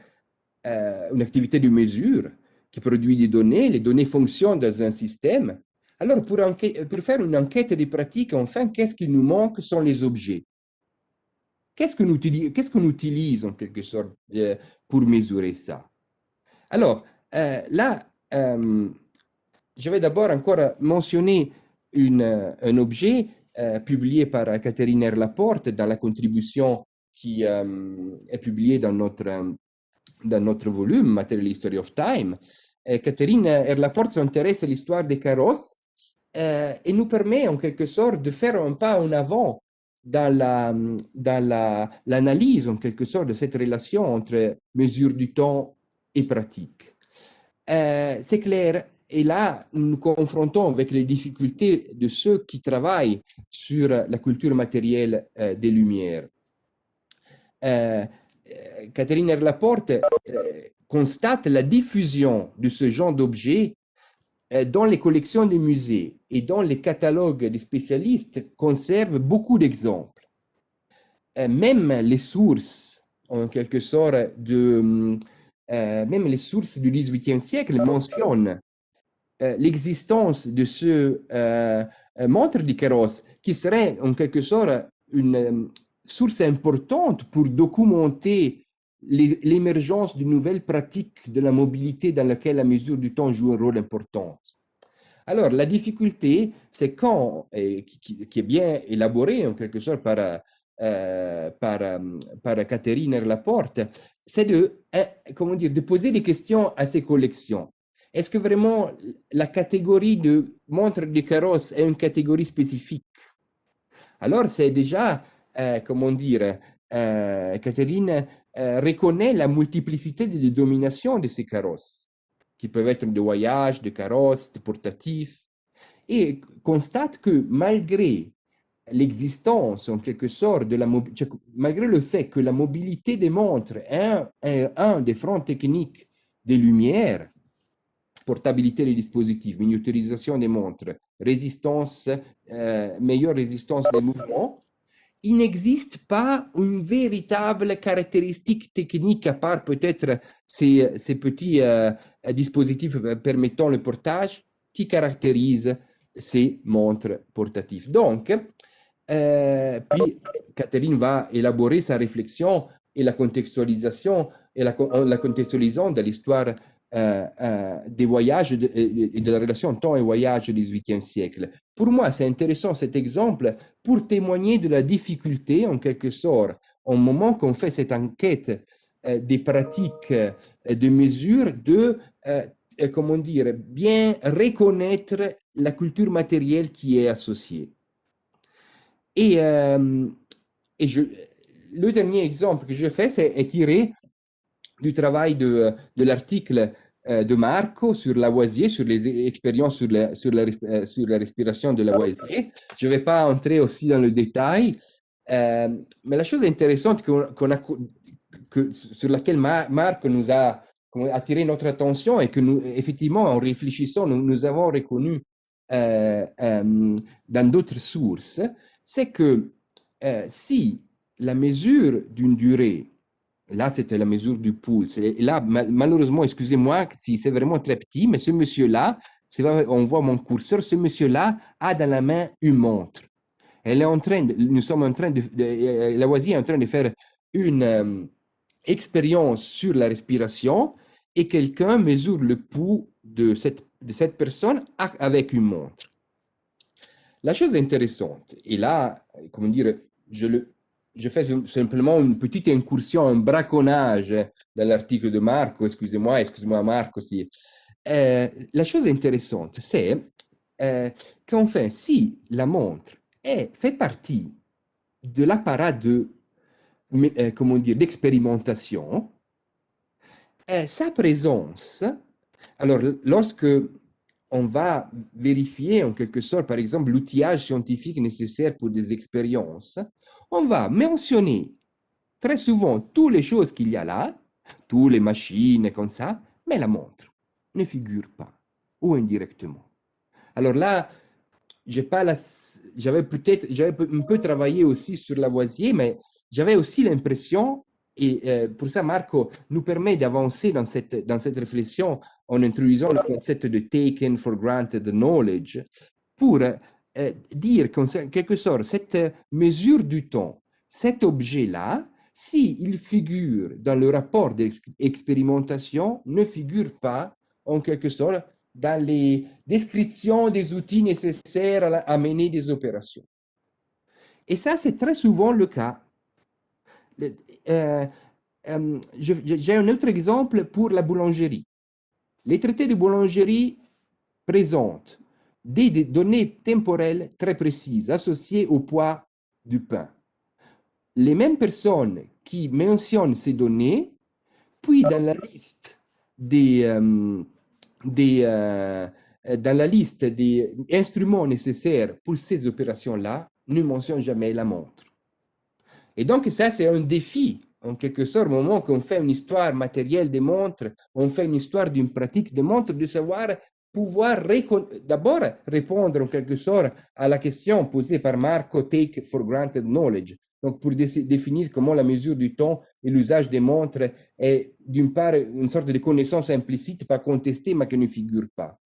une activité de mesure qui produit des données. Les données fonctionnent dans un système. Alors, pour faire une enquête des pratiques, enfin, qu'est-ce qui nous manque sont les objets. Qu'est-ce qu'on utilise en quelque sorte pour mesurer ça? Alors, là, je vais d'abord encore mentionner un objet publié par Catherine Erlaporte dans la contribution qui est publiée dans notre volume, Material History of Time. Catherine Erlaporte s'intéresse à l'histoire des carrosses et nous permet en quelque sorte de faire un pas en avant dans l'analyse en quelque sorte de cette relation entre mesure du temps et pratique. C'est clair, et là, nous nous confrontons avec les difficultés de ceux qui travaillent sur la culture matérielle des Lumières. Catherine Laporte constate la diffusion de ce genre d'objets dans les collections des musées et dans les catalogues des spécialistes conservent beaucoup d'exemples. Même les sources, en quelque sorte, même les sources du XVIIIe siècle mentionnent l'existence de ce montre du carrosse qui serait en quelque sorte une source importante pour documenter l'émergence de nouvelles pratiques de la mobilité dans laquelle la mesure du temps joue un rôle important. Alors, la difficulté, c'est quand, qui est bien élaborée en quelque sorte par Catherine Laporte, c'est de poser des questions à ces collections. Est-ce que vraiment la catégorie de montre de carrosse est une catégorie spécifique? Alors, c'est déjà, Catherine reconnaît la multiplicité des dénominations de ces carrosses, qui peuvent être de voyage, de carrosses, de portatifs, et constate que malgré l'existence, en quelque sorte, malgré le fait que la mobilité des montres est un des fronts techniques des Lumières, portabilité des dispositifs, miniaturisation des montres, meilleure résistance des mouvements, il n'existe pas une véritable caractéristique technique à part peut-être ces petits dispositifs permettant le portage qui caractérisent ces montres portatives. Donc, puis Catherine va élaborer sa réflexion et la contextualisation, et la contextualisant de l'histoire des voyages et de la relation temps et voyage du XVIIIe siècle. Pour moi, c'est intéressant cet exemple pour témoigner de la difficulté, en quelque sorte, au moment qu'on fait cette enquête des pratiques de mesure, de bien reconnaître la culture matérielle qui est associée. Et le dernier exemple que je fais, est tiré du travail de l'article de Marco sur Lavoisier, sur les expériences sur la respiration de Lavoisier. Je ne vais pas entrer aussi dans le détail, mais la chose intéressante sur laquelle Marc nous a attiré notre attention et que nous, effectivement, en réfléchissant, nous avons reconnu dans d'autres sources, c'est que si la mesure d'une durée, là c'était la mesure du pouls, et là malheureusement, excusez-moi si c'est vraiment très petit, mais ce monsieur-là, on voit mon curseur, ce monsieur-là a dans la main une montre. Lavoisier est en train de faire une expérience sur la respiration et quelqu'un mesure le pouls de cette personne avec une montre. La chose intéressante, et là, comment dire, je fais simplement une petite incursion, un braconnage dans l'article de Marco, excusez-moi Marco aussi. La chose intéressante, c'est qu'enfin, si la montre fait partie de l'appareil d'expérimentation, sa présence, alors lorsque on va vérifier en quelque sorte, par exemple, l'outillage scientifique nécessaire pour des expériences, on va mentionner très souvent toutes les choses qu'il y a là, toutes les machines comme ça, mais la montre ne figure pas, ou indirectement. Alors là, j'avais un peu travaillé aussi sur Lavoisier, mais j'avais aussi l'impression, et pour ça Marco nous permet d'avancer dans cette réflexion en introduisant le concept de taken for granted knowledge, pour dire qu'en quelque sorte, cette mesure du temps, cet objet-là, s'il figure dans le rapport d'expérimentation, ne figure pas en quelque sorte dans les descriptions des outils nécessaires à mener des opérations. Et ça, c'est très souvent le cas. J'ai un autre exemple pour la boulangerie. Les traités de boulangerie présentent des données temporelles très précises associées au poids du pain. Les mêmes personnes qui mentionnent ces données, puis dans la liste des dans la liste des instruments nécessaires pour ces opérations-là, ne mentionne jamais la montre. Et donc, ça, c'est un défi, en quelque sorte, au moment qu'on fait une histoire matérielle des montres, on fait une histoire d'une pratique des montres, de savoir pouvoir d'abord répondre, en quelque sorte, à la question posée par Marco, take for granted knowledge. Donc, pour définir comment la mesure du temps et l'usage des montres est, d'une part, une sorte de connaissance implicite, pas contestée, mais qui ne figure pas.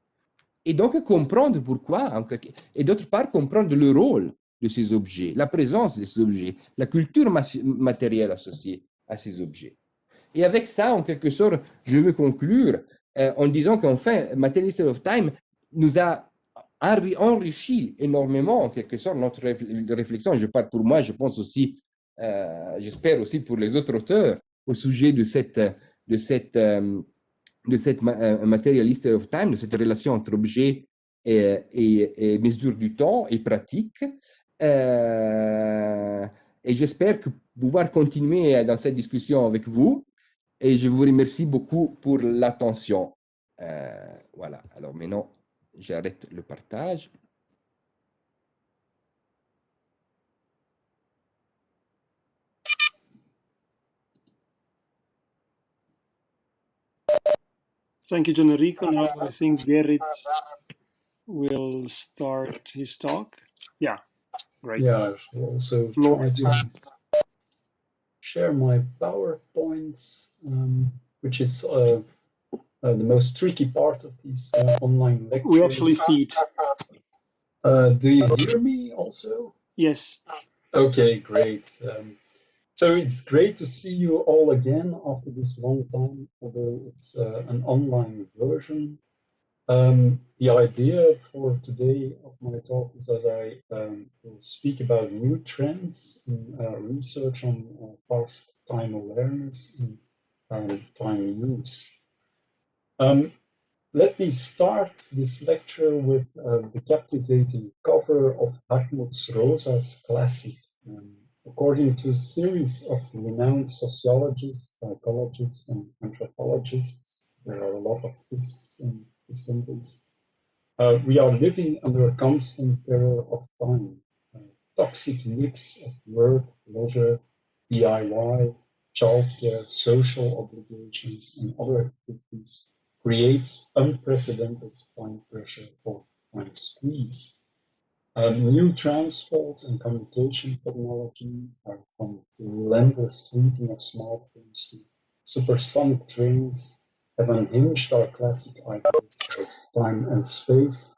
Et donc, comprendre pourquoi, et d'autre part, comprendre le rôle de ces objets, la présence de ces objets, la culture matérielle associée à ces objets. Et avec ça, en quelque sorte, je veux conclure en disant qu'enfin, Material History of Time nous a enrichi énormément, en quelque sorte, notre réflexion. Je parle pour moi, je pense aussi, j'espère aussi pour les autres auteurs, au sujet de cette Material History of Time, de cette relation entre objet et mesure du temps et pratique. Et j'espère pouvoir continuer dans cette discussion avec vous. Et je vous remercie beaucoup pour l'attention. Voilà, alors maintenant, j'arrête le partage. Thank you, Gianenrico. Now I think Gerrit will start his talk. Yeah, great. Yeah, I will also Floor try is to yours. share my PowerPoints, which is the most tricky part of these online lectures. We actually see it. Do you hear me also? Yes. Okay, great. So it's great to see you all again after this long time, although it's an online version. The idea for today of my talk is that I will speak about new trends in research on past time awareness and time use. Let me start this lecture with the captivating cover of Hartmut Rosa's classic. According to a series of renowned sociologists, psychologists, and anthropologists, there are a lot of ists in the sentence. We are living under a constant terror of time, a toxic mix of work, leisure, DIY, childcare, social obligations, and other activities creates unprecedented time pressure or time squeeze. New transport and communication technology, from relentless tweeting of smartphones to supersonic trains, have unhinged our classic ideas about time and space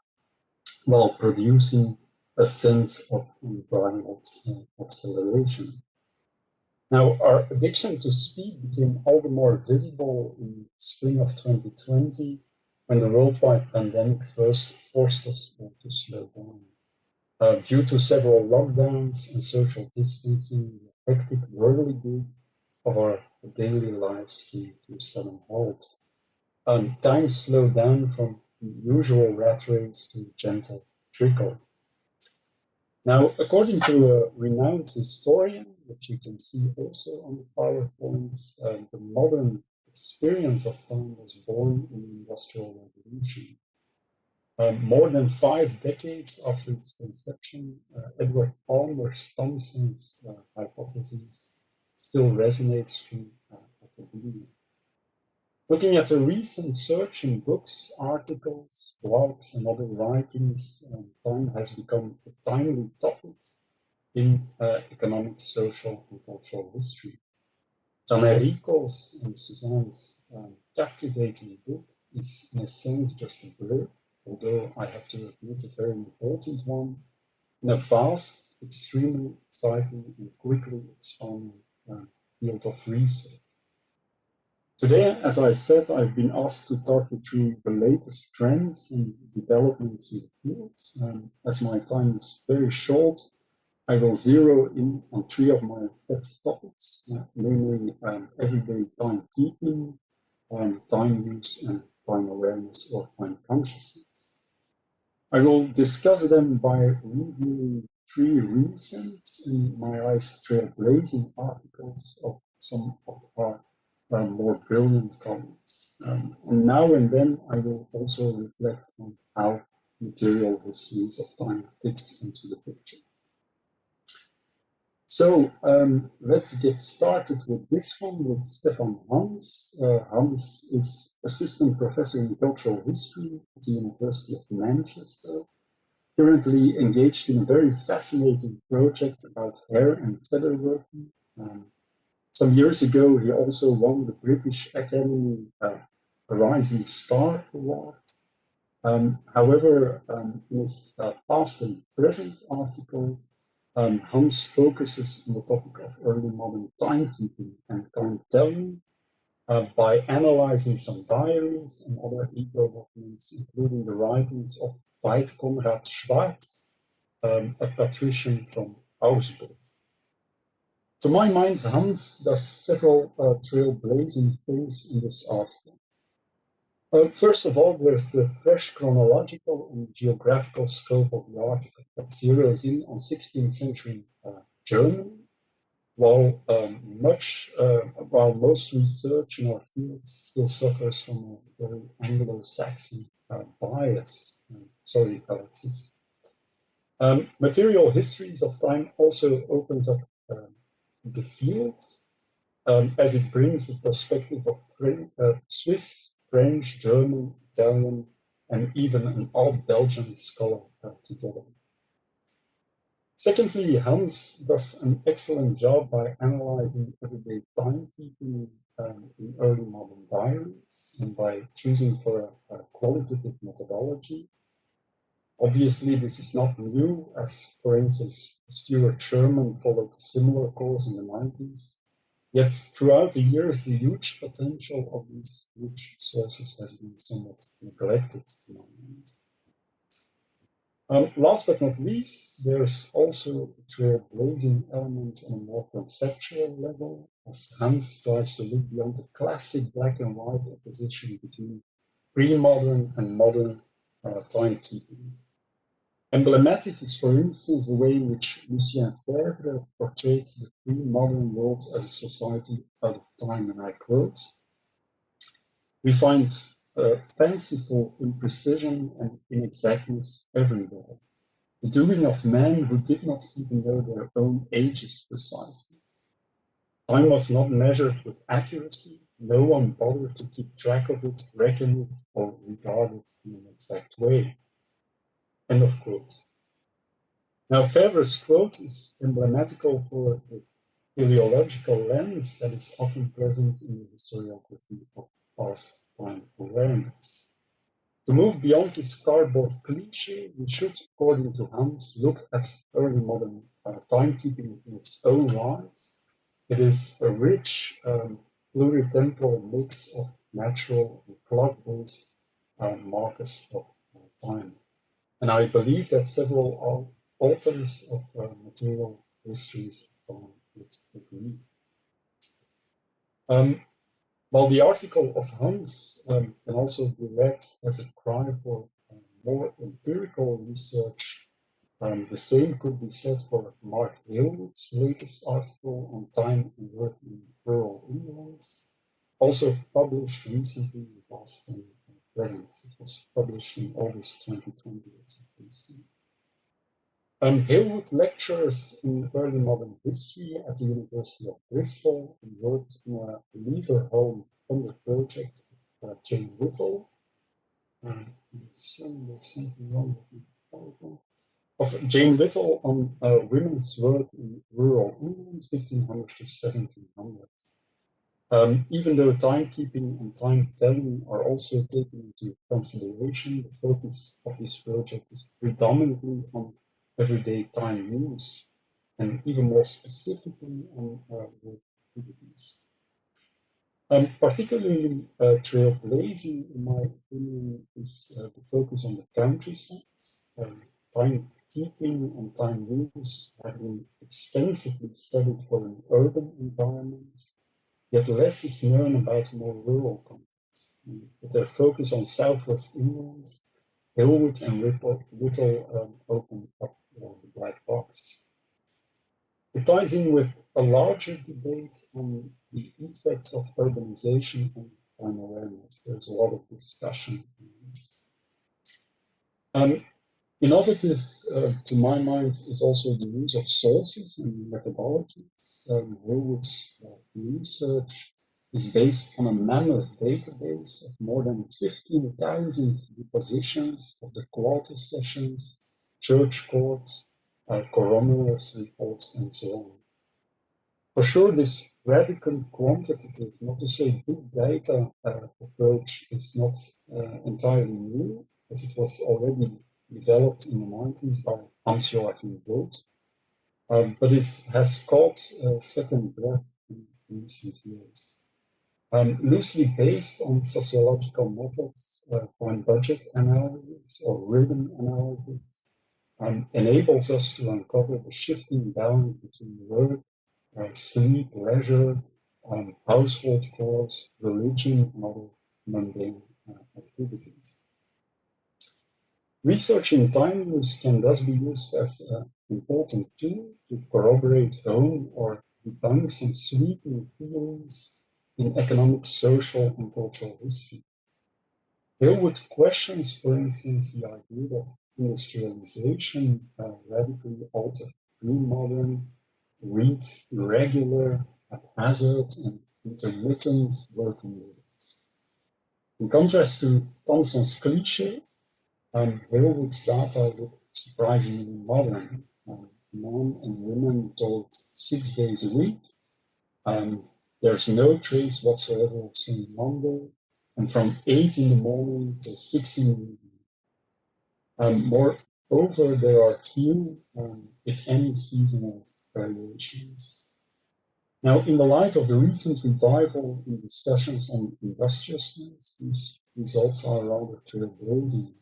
while producing a sense of unbridled acceleration. Now, our addiction to speed became all the more visible in spring of 2020 when the worldwide pandemic first forced us to slow down. Due to several lockdowns and social distancing, the hectic whirligig of our daily lives came to a sudden halt. Time slowed down from the usual rat race to a gentle trickle. Now, according to a renowned historian, which you can see also on the PowerPoint, the modern experience of time was born in the Industrial Revolution. More than 5 decades after its conception, Edward Palmer Thompson's hypothesis still resonates through academia. Looking at a recent search in books, articles, blogs, and other writings, time has become a timely topic in economic, social, and cultural history. Gianenrico's and Susanne's captivating book is, in a sense, just a blur, although I have to admit a very important one, in a vast, extremely exciting, and quickly expanding field of research. Today, as I said, I've been asked to talk you through the latest trends and developments in the field. As my time is very short, I will zero in on 3 of my pet topics, namely everyday timekeeping, time use, and time awareness or time consciousness. I will discuss them by reviewing 3 recent, in my eyes, trailblazing articles of some of our more brilliant colleagues. And now and then I will also reflect on how material histories of time fits into the picture. So let's get started with this one with Stefan Hans. Hans is assistant professor in cultural history at the University of Manchester, currently engaged in a very fascinating project about hair and feather working. Some years ago, he also won the British Academy Rising Star Award. However, in his past and present article, Hans focuses on the topic of early modern timekeeping and time-telling by analyzing some diaries and other eco documents, including the writings of Veit Konrad Schwarz, a patrician from Augsburg. To my mind, Hans does several trailblazing things in this article. First of all, there's the fresh chronological and geographical scope of the article that zeroes in on 16th century Germany, while most research in our field still suffers from a very Anglo-Saxon bias. Sorry, Alexis. Material histories of time also opens up the field as it brings the perspective of Swiss, French, German, Italian, and even an old Belgian scholar together. Secondly, Hans does an excellent job by analyzing everyday timekeeping in early modern diaries and by choosing for a qualitative methodology. Obviously, this is not new, as for instance, Stuart Sherman followed a similar course in the 90s. Yet throughout the years, the huge potential of these rich sources has been somewhat neglected to my mind. Last but not least, there's also a trailblazing element on a more conceptual level, as Hans tries to look beyond the classic black and white opposition between pre-modern and modern timekeeping. Emblematic is, for instance, the way in which Lucien Febvre portrayed the pre-modern world as a society out of time, and I quote, "We find fanciful imprecision and inexactness everywhere, the doing of men who did not even know their own ages precisely. Time was not measured with accuracy, no one bothered to keep track of it, reckon it, or regard it in an exact way." End of quote. Now, Febvre's quote is emblematical for the teleological lens that is often present in the historiography of past time awareness. To move beyond this cardboard cliché, we should, according to Hans, look at early modern timekeeping in its own right. It is a rich, pluritemporal mix of natural and clock-based markers of time. And I believe that several authors of material histories of time would agree. While the article of Hans can also be read as a cry for more empirical research, the same could be said for Mark Halewood's latest article on time and work in rural England, also published recently in past and present. It was published in August 2020, as you can see. Halewood lectures in early modern history at the University of Bristol and worked in a Lever Home funded project of Jane Whittle. Of Jane Whittle on women's work in rural England, 1500 to 1700. Even though timekeeping and time-telling are also taken into consideration, the focus of this project is predominantly on everyday time use, and even more specifically on work activities. Particularly trailblazing, in my opinion, is the focus on the countryside. Timekeeping and time use have been extensively studied for an urban environment, yet less is known about more rural contexts. With their focus on southwest England, Halewood and Whittle opened up the black box. It ties in with a larger debate on the effects of urbanization on time awareness. There's a lot of discussion on this. Innovative, to my mind, is also the use of sources and methodologies. Verhoeven's research is based on a mammoth database of more than 15,000 depositions of the quarter sessions, church courts, coroner's reports, and so on. For sure, this radically quantitative, not to say big data approach is not entirely new, as it was already developed in the 90s by Hans-Joachim Vogt, but it has caught second breath in recent years. Loosely based on sociological methods, time budget analysis or rhythm analysis enables us to uncover the shifting balance between work, sleep, leisure, household chores, religion, and other mundane activities. Research in time use can thus be used as an important tool to corroborate home or debunk some sweeping theories in economic, social, and cultural history. Verhoeven questions, for instance, the idea that industrialization radically altered pre-modern, irregular, haphazard, and intermittent working rhythms. In contrast to Thomson's cliché, Verhoeven's data look surprisingly modern. Men and women told 6 days a week. There's no trace whatsoever of saying Monday, and from 8 in the morning to 6 in the evening. Moreover, there are few, if any, seasonal variations. Now, in the light of the recent revival in discussions on industriousness, these results are rather trailblazing.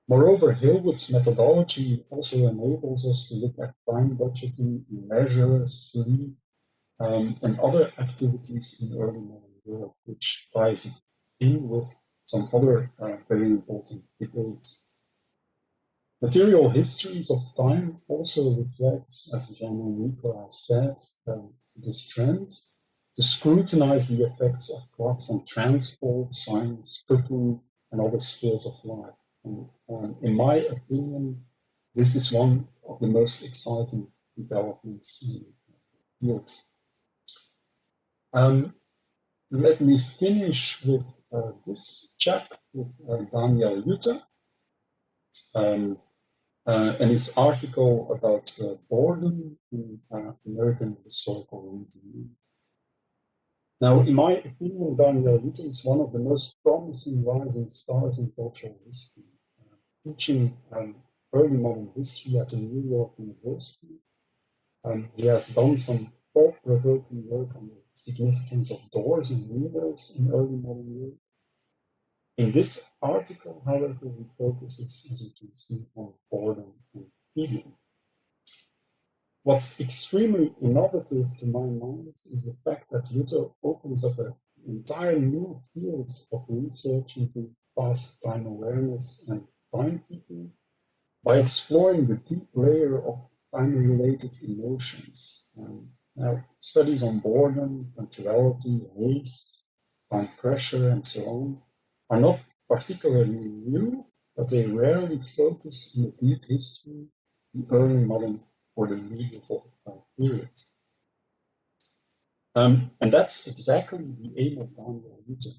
Moreover, Hillwood's methodology also enables us to look at time budgeting, leisure, sleep, and other activities in early modern Europe, which ties in with some other very important debates. Material histories of time also reflect, as Gianenrico has said, this trend to scrutinize the effects of clocks on transport, science, cooking, and other spheres of life. And in my opinion, this is one of the most exciting developments in the field. Let me finish with this chap, with Daniel Jutte, and his article about boredom in American Historical Review. Now, in my opinion, Daniel Jutte is one of the most promising rising stars in cultural history, teaching early modern history at the New York University. He has done some thought-provoking work on the significance of doors and windows in early modern Europe. In this article, however, he focuses, as you can see, on boredom and tedium. What's extremely innovative to my mind is the fact that Jutte opens up an entire new field of research into past time awareness and timekeeping by exploring the deep layer of time-related emotions. Now, studies on boredom, punctuality, haste, time pressure, and so on are not particularly new, but they rarely focus on the deep history, the early modern or the medieval period. And that's exactly the aim of Daniel Jutte.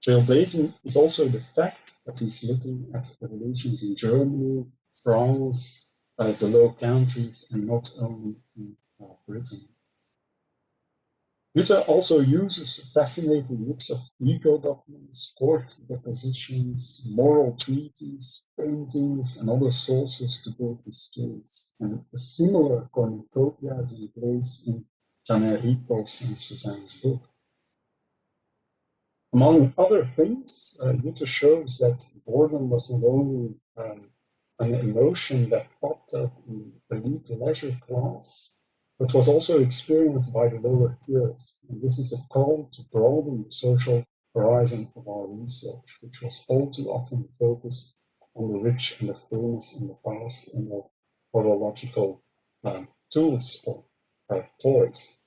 Trailblazing is also the fact that he's looking at revolutions in Germany, France, the Low Countries, and not only in Britain. Jutte also uses a fascinating mix of legal documents, court depositions, moral treaties, paintings, and other sources to build his case. And a similar cornucopia is in place in Gianenrico's and Susanne's book. Among other things, Jutte shows that boredom was not only an emotion that popped up in the elite leisure class, but was also experienced by the lower tiers. And this is a call to broaden the social horizon of our research, which was all too often focused on the rich and the famous in the past and the chronological tools or toys.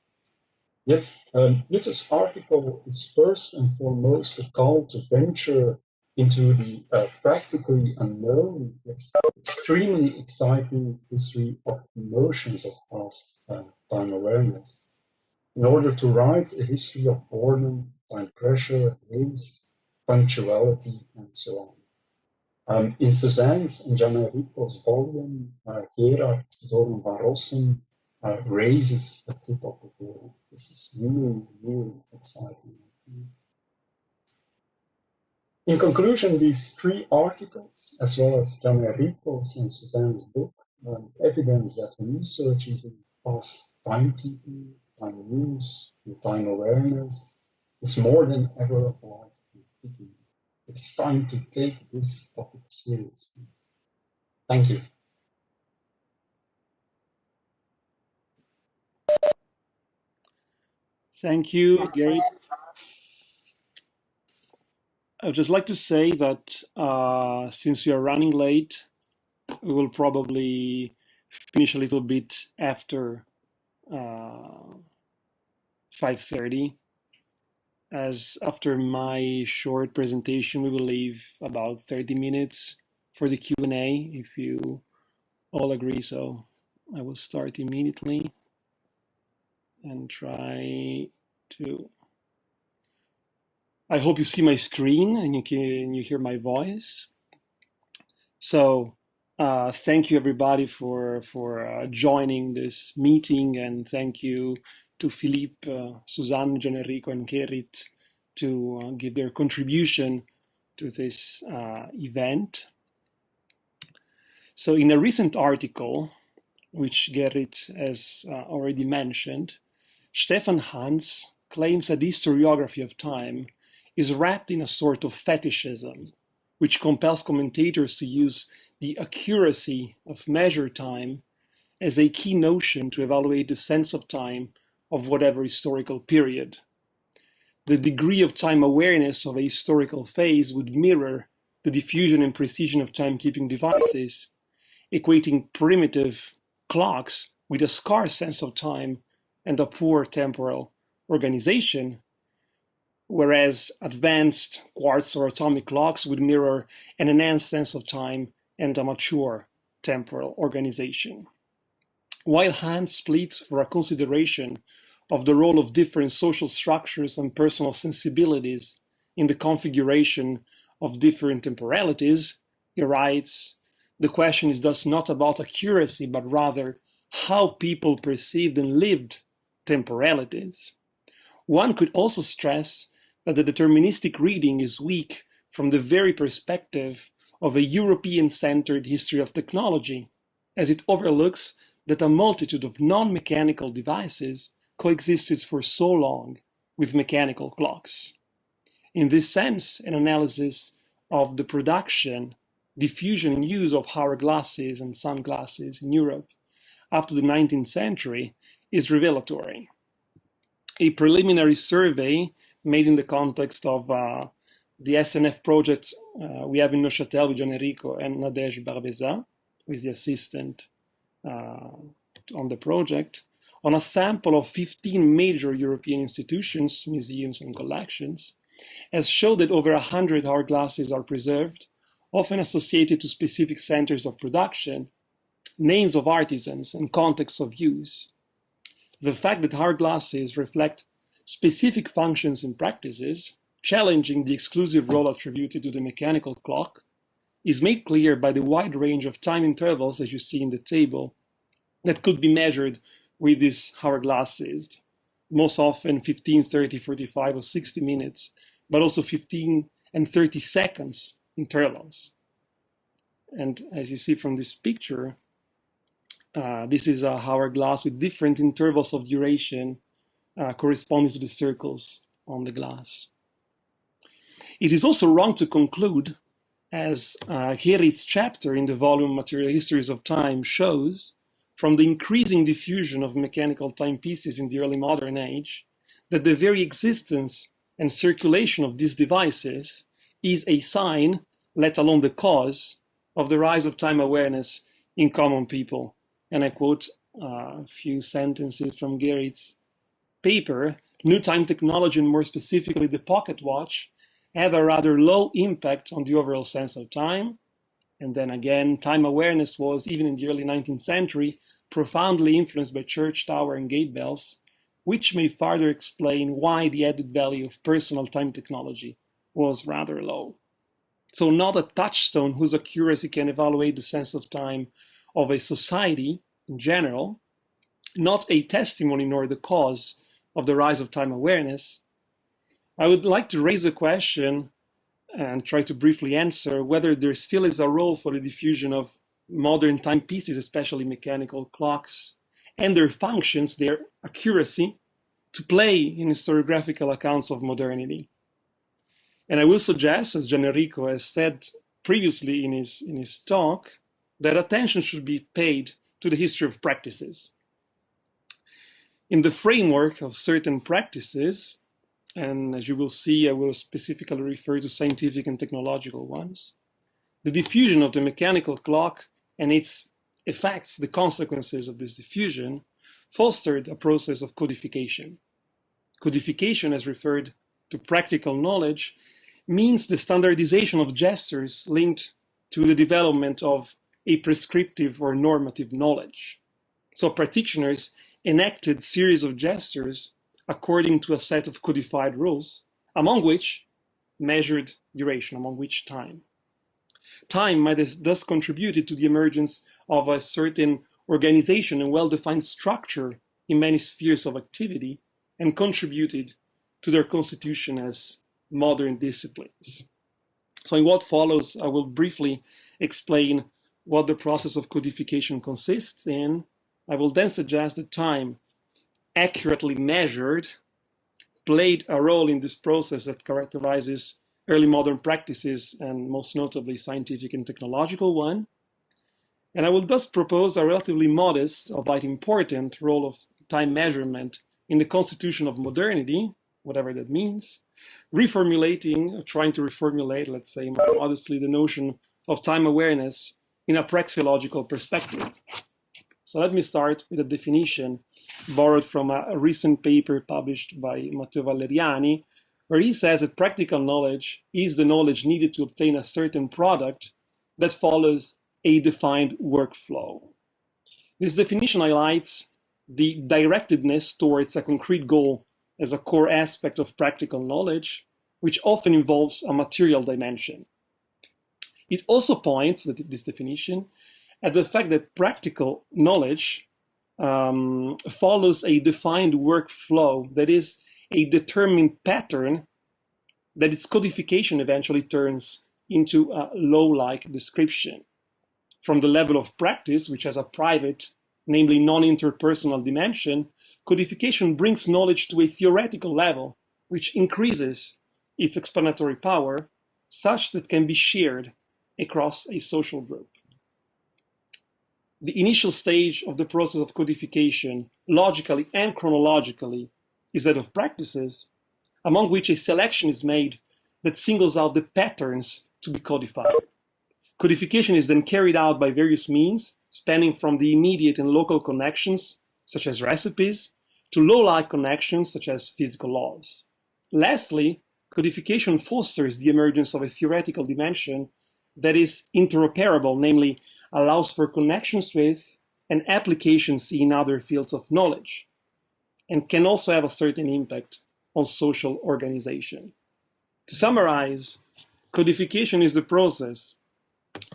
Yet, Jutte's article is first and foremost a call to venture into the practically unknown, yet extremely exciting history of emotions of past time awareness, in order to write a history of boredom, time pressure, haste, punctuality, and so on. In Suzanne's and Gianenrico's volume, Gerrit Verhoeven van Rossum raises the tip of the board. This is really, really exciting. In conclusion, these three articles, as well as Gianenrico's and Suzanne's book, evidence that research into past timekeeping, time use, and time awareness is more than ever alive and kicking. It's time to take this topic seriously. Thank you. Thank you, Gerrit. I would just like to say that since we are running late, we will probably finish a little bit after 5:30. As after my short presentation, we will leave about 30 minutes for the Q&A, if you all agree. So I will start immediately and try to... I hope you see my screen and you hear my voice. So thank you everybody for joining this meeting, and thank you to Philippe, Susanne, Gianenrico, and Gerrit to give their contribution to this event. So in a recent article, which Gerrit has already mentioned, Stefan Hans claims that the historiography of time is wrapped in a sort of fetishism, which compels commentators to use the accuracy of measured time as a key notion to evaluate the sense of time of whatever historical period. The degree of time awareness of a historical phase would mirror the diffusion and precision of timekeeping devices, equating primitive clocks with a scarce sense of time and a poor temporal organization, whereas advanced quartz or atomic clocks would mirror an enhanced sense of time and a mature temporal organization. While Hans pleads for a consideration of the role of different social structures and personal sensibilities in the configuration of different temporalities, he writes, the question is thus not about accuracy, but rather how people perceived and lived temporalities. One could also stress that the deterministic reading is weak from the very perspective of a European-centered history of technology, as it overlooks that a multitude of non-mechanical devices coexisted for so long with mechanical clocks. In this sense, an analysis of the production, diffusion and use of hourglasses and sunglasses in Europe up to the 19th century is revelatory. A preliminary survey made in the context of the SNF project we have in Neuchâtel with Gianenrico and Nadège Barbeza, who is the assistant on the project, on a sample of 15 major European institutions, museums and collections, has showed that over 100 hourglasses are preserved, often associated to specific centers of production, names of artisans, and contexts of use. The fact that hourglasses reflect specific functions and practices, challenging the exclusive role attributed to the mechanical clock, is made clear by the wide range of time intervals, as you see in the table, that could be measured with these hourglasses, most often 15, 30, 45, or 60 minutes, but also 15 and 30 seconds intervals. And as you see from this picture, this is a hourglass with different intervals of duration corresponding to the circles on the glass. It is also wrong to conclude, as Gerrit's chapter in the volume Material Histories of Time shows, from the increasing diffusion of mechanical timepieces in the early modern age, that the very existence and circulation of these devices is a sign, let alone the cause, of the rise of time awareness in common people. And I quote a few sentences from Gerrit's paper, new time technology, and more specifically the pocket watch, had a rather low impact on the overall sense of time. And then again, time awareness was, even in the early 19th century, profoundly influenced by church tower and gate bells, which may further explain why the added value of personal time technology was rather low. So not a touchstone whose accuracy can evaluate the sense of time of a society in general, not a testimony nor the cause of the rise of time awareness. I would like to raise a question and try to briefly answer whether there still is a role for the diffusion of modern timepieces, especially mechanical clocks, and their functions, their accuracy, to play in historiographical accounts of modernity. And I will suggest, as Gianenrico has said previously in his talk, that attention should be paid to the history of practices. In the framework of certain practices, and as you will see, I will specifically refer to scientific and technological ones, the diffusion of the mechanical clock and its effects, the consequences of this diffusion, fostered a process of codification. Codification, as referred to practical knowledge, means the standardization of gestures linked to the development of a prescriptive or normative knowledge. So practitioners enacted series of gestures according to a set of codified rules, among which measured duration, among which time. Time might have thus contributed to the emergence of a certain organization and well-defined structure in many spheres of activity, and contributed to their constitution as modern disciplines. So in what follows, I will briefly explain what the process of codification consists in. I will then suggest that time, accurately measured, played a role in this process that characterizes early modern practices, and most notably scientific and technological one. And I will thus propose a relatively modest, albeit important, role of time measurement in the constitution of modernity, whatever that means, reformulating, trying to reformulate, let's say more modestly, the notion of time awareness in a praxeological perspective. So let me start with a definition borrowed from a recent paper published by Matteo Valeriani, where he says that practical knowledge is the knowledge needed to obtain a certain product that follows a defined workflow. This definition highlights the directedness towards a concrete goal as a core aspect of practical knowledge, which often involves a material dimension. It also points, this definition, at the fact that practical knowledge follows a defined workflow, that is, a determined pattern that its codification eventually turns into a law-like description. From the level of practice, which has a private, namely non-interpersonal dimension, codification brings knowledge to a theoretical level, which increases its explanatory power, such that it can be shared across a social group. The initial stage of the process of codification, logically and chronologically, is that of practices, among which a selection is made that singles out the patterns to be codified. Codification is then carried out by various means, spanning from the immediate and local connections, such as recipes, to law-like connections, such as physical laws. Lastly, codification fosters the emergence of a theoretical dimension that is interoperable, namely, allows for connections with and applications in other fields of knowledge, and can also have a certain impact on social organization. To summarize, codification is the process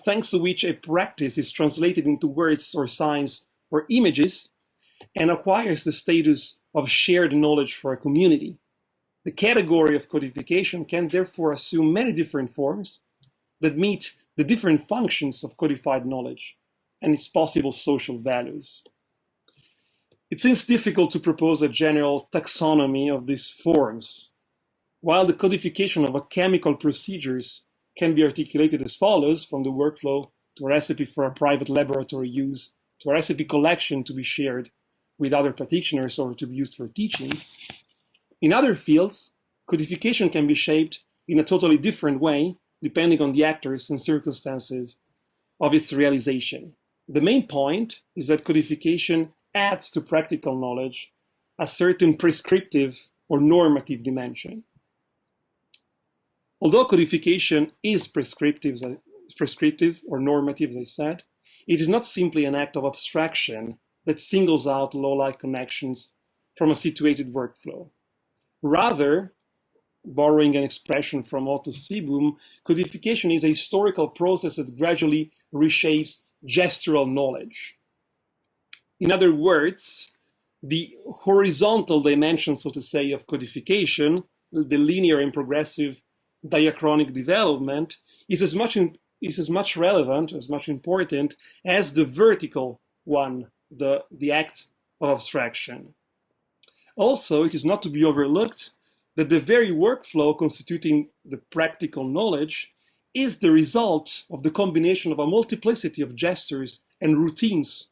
thanks to which a practice is translated into words or signs or images and acquires the status of shared knowledge for a community. The category of codification can therefore assume many different forms that meet the different functions of codified knowledge and its possible social values. It seems difficult to propose a general taxonomy of these forms. While the codification of chemical procedures can be articulated as follows, from the workflow to a recipe for a private laboratory use, to a recipe collection to be shared with other practitioners or to be used for teaching, in other fields, codification can be shaped in a totally different way, depending on the actors and circumstances of its realization. The main point is that codification adds to practical knowledge a certain prescriptive or normative dimension. Although codification is prescriptive or normative, as I said, it is not simply an act of abstraction that singles out law-like connections from a situated workflow. Rather, borrowing an expression from Otto Seebohm, codification is a historical process that gradually reshapes gestural knowledge. In other words, the horizontal dimension, so to say, of codification, the linear and progressive diachronic development, is as much relevant, as much important as the vertical one, the act of abstraction. Also, it is not to be overlooked that the very workflow constituting the practical knowledge is the result of the combination of a multiplicity of gestures and routines,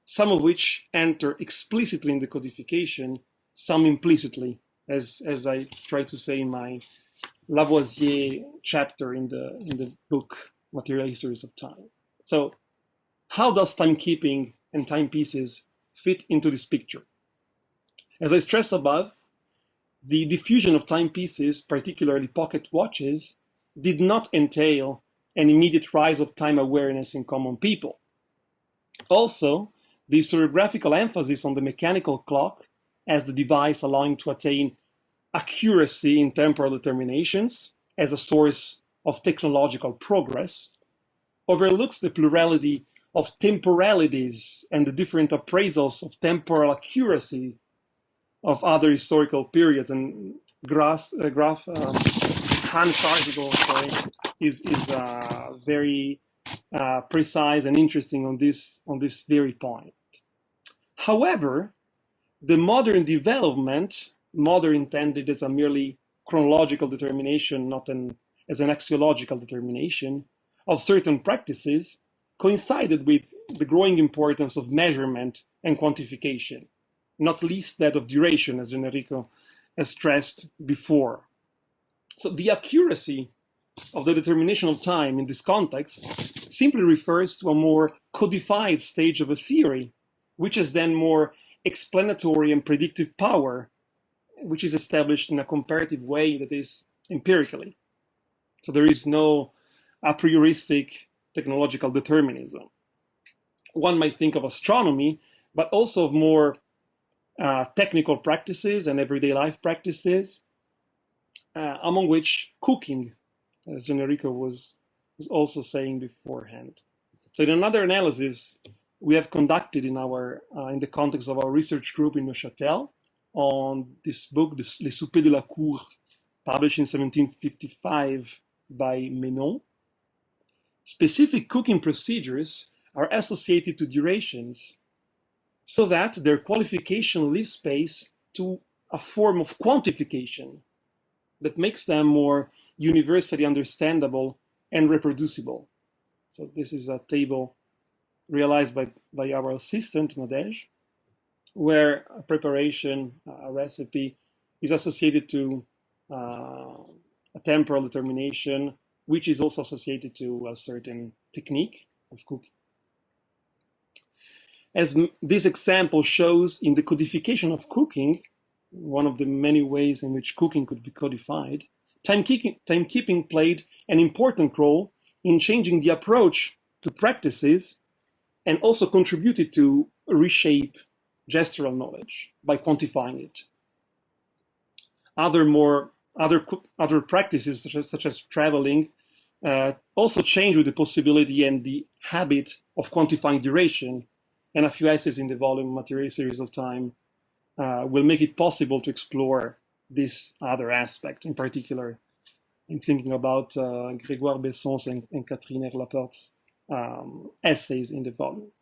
some of which enter explicitly in the codification, some implicitly, as I try to say in my Lavoisier chapter in the book Material Histories of Time. So, how does timekeeping and timepieces fit into this picture? As I stressed above, the diffusion of timepieces, particularly pocket watches, did not entail an immediate rise of time awareness in common people. Also, the historiographical emphasis on the mechanical clock as the device allowing to attain accuracy in temporal determinations as a source of technological progress overlooks the plurality of temporalities and the different appraisals of temporal accuracy of other historical periods. And Han's article is very precise and interesting on this very point. However, the modern development, modern intended as a merely chronological determination, not as an axiological determination, of certain practices, coincided with the growing importance of measurement and quantification, not least that of duration, as Gianenrico has stressed before. So the accuracy of the determination of time in this context simply refers to a more codified stage of a theory, which is then more explanatory and predictive power, which is established in a comparative way that is empirically. So there is no a prioristic technological determinism. One might think of astronomy, but also of more technical practices and everyday life practices, among which cooking, as Gianenrico was also saying beforehand. So in another analysis we have conducted in the context of our research group in Neuchâtel on this book, Les Soupers de la Cour, published in 1755 by Menon, specific cooking procedures are associated to durations so that their qualification leaves space to a form of quantification that makes them more universally understandable and reproducible. So this is a table realized by our assistant, Nadej, where a preparation, a recipe, is associated to a temporal determination, which is also associated to a certain technique of cooking. As this example shows, in the codification of cooking, one of the many ways in which cooking could be codified, timekeeping played an important role in changing the approach to practices and also contributed to reshape gestural knowledge by quantifying it. Other practices, such as traveling, also change with the possibility and the habit of quantifying duration, and a few essays in the volume Material Series of Time will make it possible to explore this other aspect. In particular, I'm thinking about Grégoire Besson's and Catherine Erlaport's essays in the volume.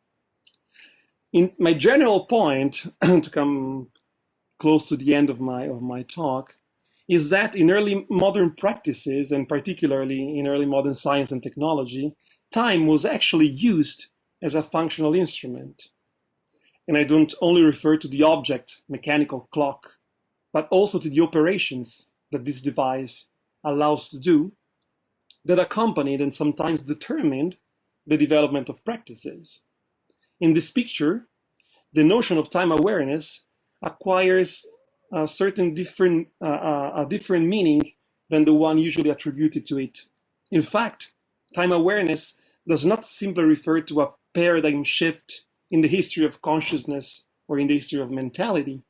In my general point, to come close to the end of my talk, is that in early modern practices, and particularly in early modern science and technology, time was actually used as a functional instrument. And I don't only refer to the object, mechanical clock, but also to the operations that this device allows to do that accompanied and sometimes determined the development of practices. In this picture, the notion of time awareness acquires a different meaning than the one usually attributed to it. In fact, time awareness does not simply refer to a paradigm shift in the history of consciousness or in the history of mentality.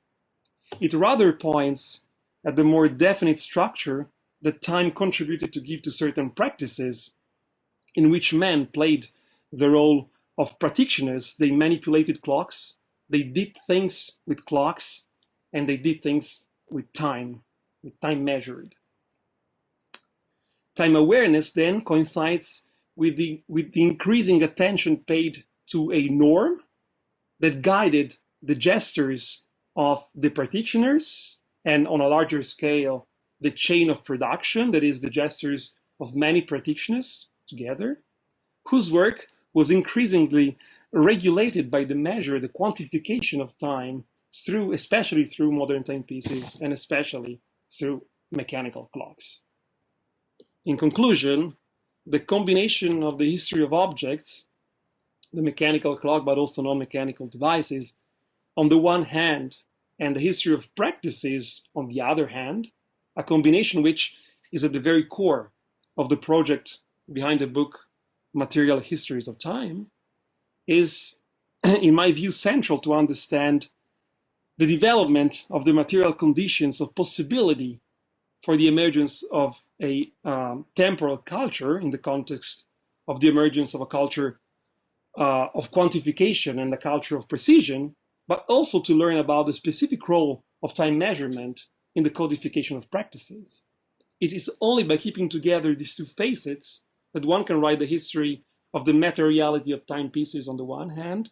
It rather points at the more definite structure that time contributed to give to certain practices in which men played the role of practitioners. They manipulated clocks, they did things with clocks, and they did things with time measured. Time awareness then coincides with the increasing attention paid to a norm that guided the gestures of the practitioners, and on a larger scale, the chain of production, that is the gestures of many practitioners together, whose work was increasingly regulated by the measure, the quantification of time, especially through modern timepieces and especially through mechanical clocks. In conclusion, the combination of the history of objects, the mechanical clock, but also non-mechanical devices, on the one hand, and the history of practices on the other hand, a combination which is at the very core of the project behind the book Material Histories of Time, is, in my view, central to understand the development of the material conditions of possibility for the emergence of a temporal culture in the context of the emergence of a culture of quantification and a culture of precision, but also to learn about the specific role of time measurement in the codification of practices. It is only by keeping together these two facets that one can write the history of the materiality of timepieces on the one hand,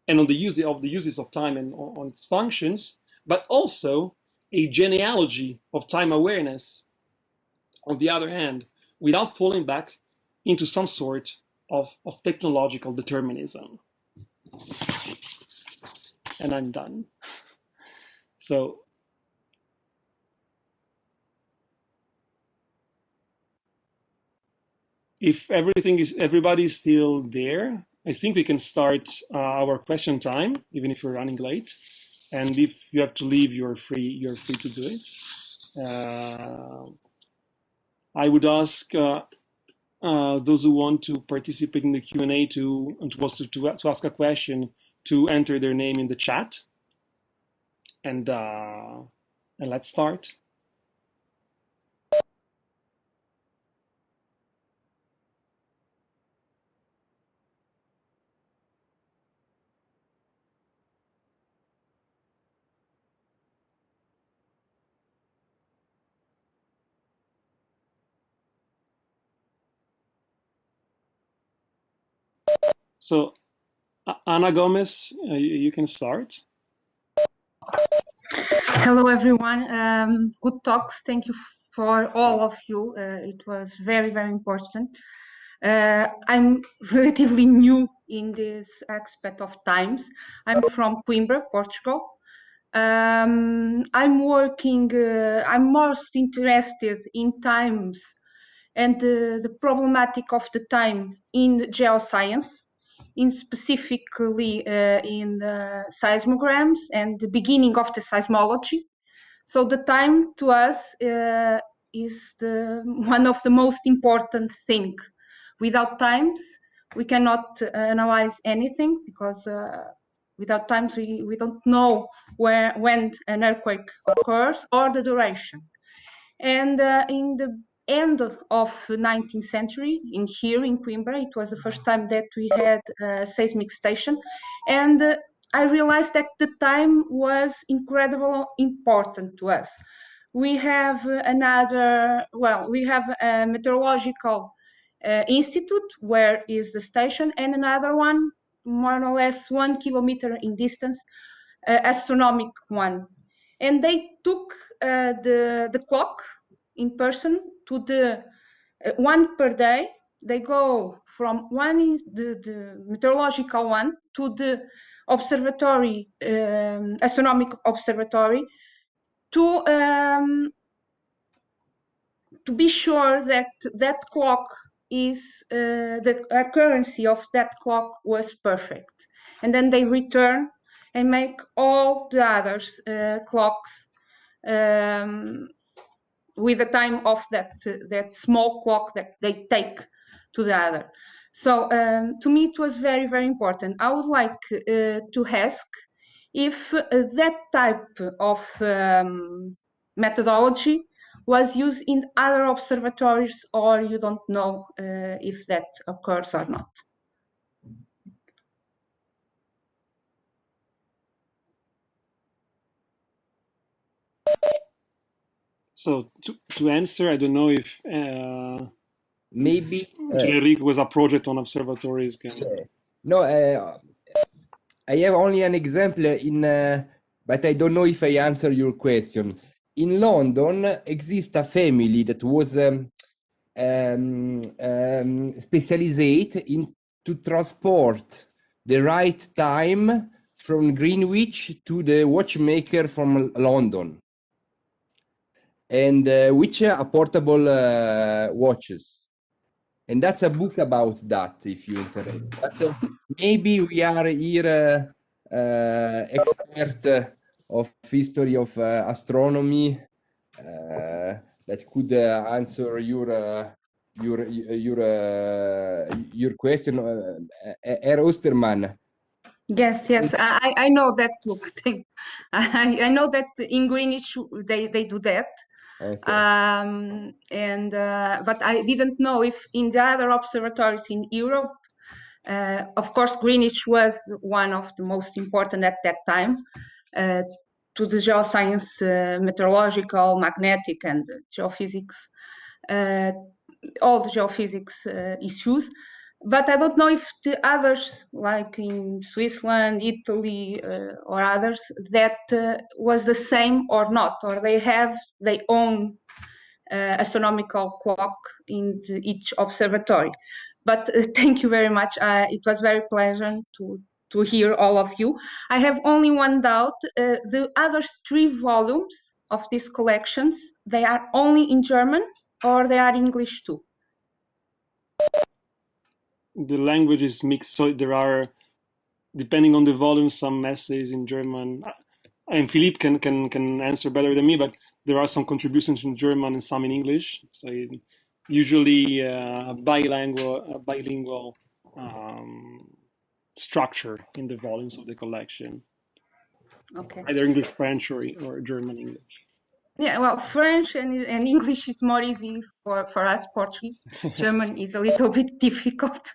and on the uses of time and on its functions, but also a genealogy of time awareness on the other hand, without falling back into some sort of technological determinism. And I'm done. So, if everybody is still there, I think we can start our question time, even if we're running late. And if you have to leave, you're free to do it. I would ask those who want to participate in the Q&A to ask a question to enter their name in the chat. And let's start. So, Ana Gomez, you can start. Hello, everyone. Good talks. Thank you for all of you. It was very, very important. I'm relatively new in this aspect of times. I'm from Coimbra, Portugal. I'm most interested in times and the problematic of the time in geoscience, specifically in seismograms and the beginning of the seismology. So the time to us is one of the most important thing. Without times, we cannot analyze anything, because without times we don't know when an earthquake occurs or the duration. And in the end of the 19th century, here in Coimbra, it was the first time that we had a seismic station, and I realized that the time was incredibly important to us. We have a meteorological institute where is the station, and another one more or less 1 kilometer in distance, astronomical one. And they took the clock in person to the one per day. They go from the meteorological one to the observatory, astronomical observatory, to be sure that that clock is the accuracy of that clock was perfect. and then they return and make all the other clocks with the time of that small clock that they take to the other. So to me, it was very, very important. I would like to ask if that type of methodology was used in other observatories, or you don't know if that occurs or not. So to answer, I don't know if Maybe Gianenrico was a project on observatories. no, I have only an example but I don't know if I answer your question. In London exists a family that was specialized in to transport the right time from Greenwich to the watchmaker from London, and which are portable watches. And that's a book about that, if you're interested. But maybe we are here expert of history of astronomy that could answer your question. Herr Ostermann. Yes, I know that book. I know that in Greenwich they do that. Okay. But I didn't know if in the other observatories in Europe, of course, Greenwich was one of the most important at that time to the geoscience, meteorological, magnetic, and geophysics, all the geophysics issues. But I don't know if the others, like in Switzerland, Italy, or others, that was the same or not, or they have their own astronomical clock in each observatory. But thank you very much. It was very pleasant to hear all of you. I have only one doubt. The other 3 volumes of these collections, they are only in German or they are English too? The language is mixed, so there are, depending on the volume, some essays in German. And Philippe can answer better than me, but there are some contributions in German and some in English. So usually a bilingual structure in the volumes of the collection. Okay. Either English, French, or German, English. Yeah, well, French and English is more easy for us Portuguese. German is a little bit difficult.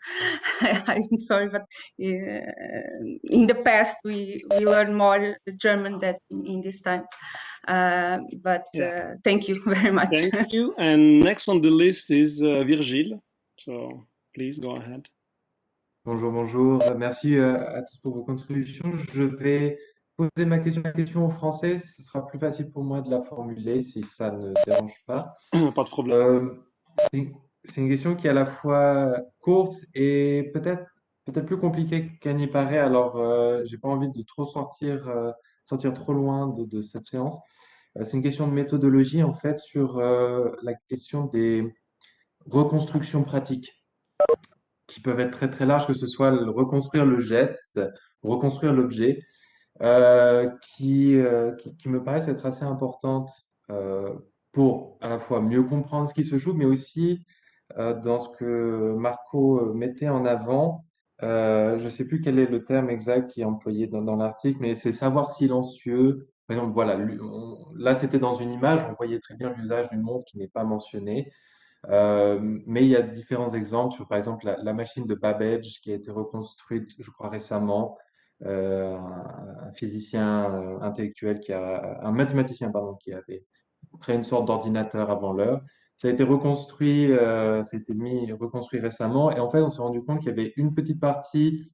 I'm sorry, but in the past we learned more German than in this time. Thank you very much. Thank you. And next on the list is Virgile. So please go ahead. Bonjour. Merci à tous pour vos contributions. Je vais poser ma question en français. Ce sera plus facile pour moi de la formuler si ça ne dérange pas. Pas de problème. C'est une question qui est à la fois courte et peut-être plus compliquée qu'elle n'y paraît. Alors, j'ai pas envie de trop sortir trop loin de cette séance. C'est une question de méthodologie en fait sur la question des reconstructions pratiques qui peuvent être très très larges, que ce soit reconstruire le geste, reconstruire l'objet, qui me paraissent être assez importantes pour à la fois mieux comprendre ce qui se joue, mais aussi dans ce que Marco mettait en avant. Je ne sais plus quel est le terme exact qui est employé dans l'article, mais c'est savoir silencieux. Par exemple, voilà, là c'était dans une image, on voyait très bien l'usage d'une montre qui n'est pas mentionné. Mais il y a différents exemples sur, par exemple, la machine de Babbage qui a été reconstruite, je crois, récemment. Un physicien intellectuel un mathématicien, pardon, qui avait créé une sorte d'ordinateur avant l'heure. Ça a été reconstruit, reconstruit récemment. Et en fait, on s'est rendu compte qu'il y avait une petite partie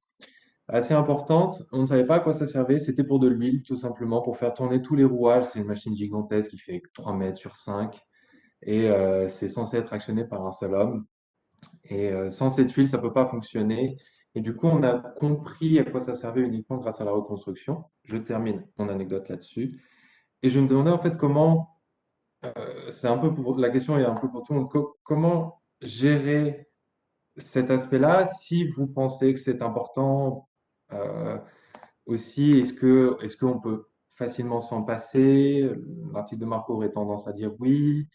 assez importante. On ne savait pas à quoi ça servait. C'était pour de l'huile, tout simplement, pour faire tourner tous les rouages. C'est une machine gigantesque qui fait 3 mètres sur 5. Et c'est censé être actionné par un seul homme. Et sans cette huile, ça peut pas fonctionner. Et du coup, on a compris à quoi ça servait uniquement grâce à la reconstruction. Je termine mon anecdote là-dessus. Et je me demandais en fait comment, c'est un peu la question est un peu pour tout le monde, comment gérer cet aspect-là si vous pensez que c'est important Aussi, est-ce qu'on peut facilement s'en passer? L'article de Marco aurait tendance à dire oui.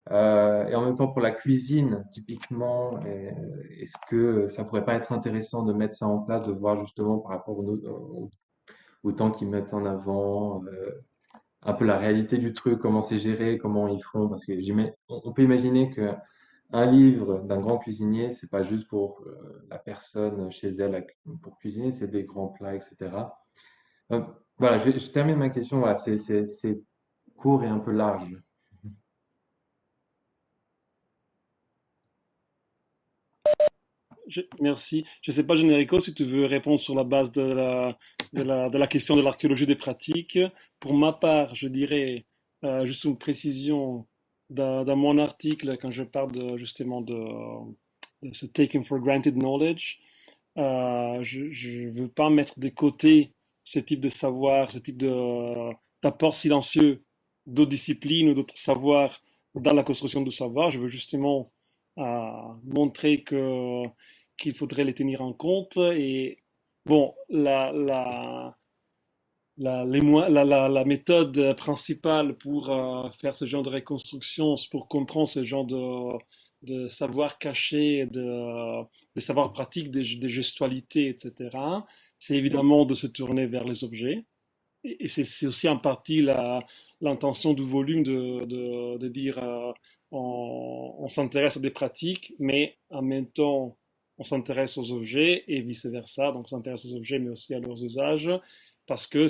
Et en même temps, pour la cuisine, typiquement, est-ce que ça pourrait pas être intéressant de mettre ça en place, de voir justement par rapport au temps qu'ils mettent en avant, un peu la réalité du truc, comment c'est géré, comment ils font, parce que on peut imaginer que un livre d'un grand cuisinier, c'est pas juste pour la personne chez elle pour cuisiner, c'est des grands plats, etc. Euh, voilà, je termine ma question. Voilà, c'est court et un peu large. Merci. Je ne sais pas, Gianenrico, si tu veux répondre sur la base de la question de l'archéologie des pratiques. Pour ma part, je dirais juste une précision dans mon article quand je parle justement de ce taking for granted knowledge. Je ne veux pas mettre de côté ce type de savoir, ce type d'apport silencieux d'autres disciplines ou d'autres savoirs dans la construction du savoir. Je veux justement montrer qu'il faudrait les tenir en compte. Et bon, la méthode principale pour faire ce genre de reconstruction, pour comprendre ce genre de savoir caché, de savoir pratique, de gestualité, etc., c'est évidemment de se tourner vers les objets. Et c'est aussi en partie l'intention du volume de dire on s'intéresse à des pratiques, mais en même temps on s'intéresse aux objets et vice-versa. Donc on s'intéresse aux objets mais aussi à leurs usages parce que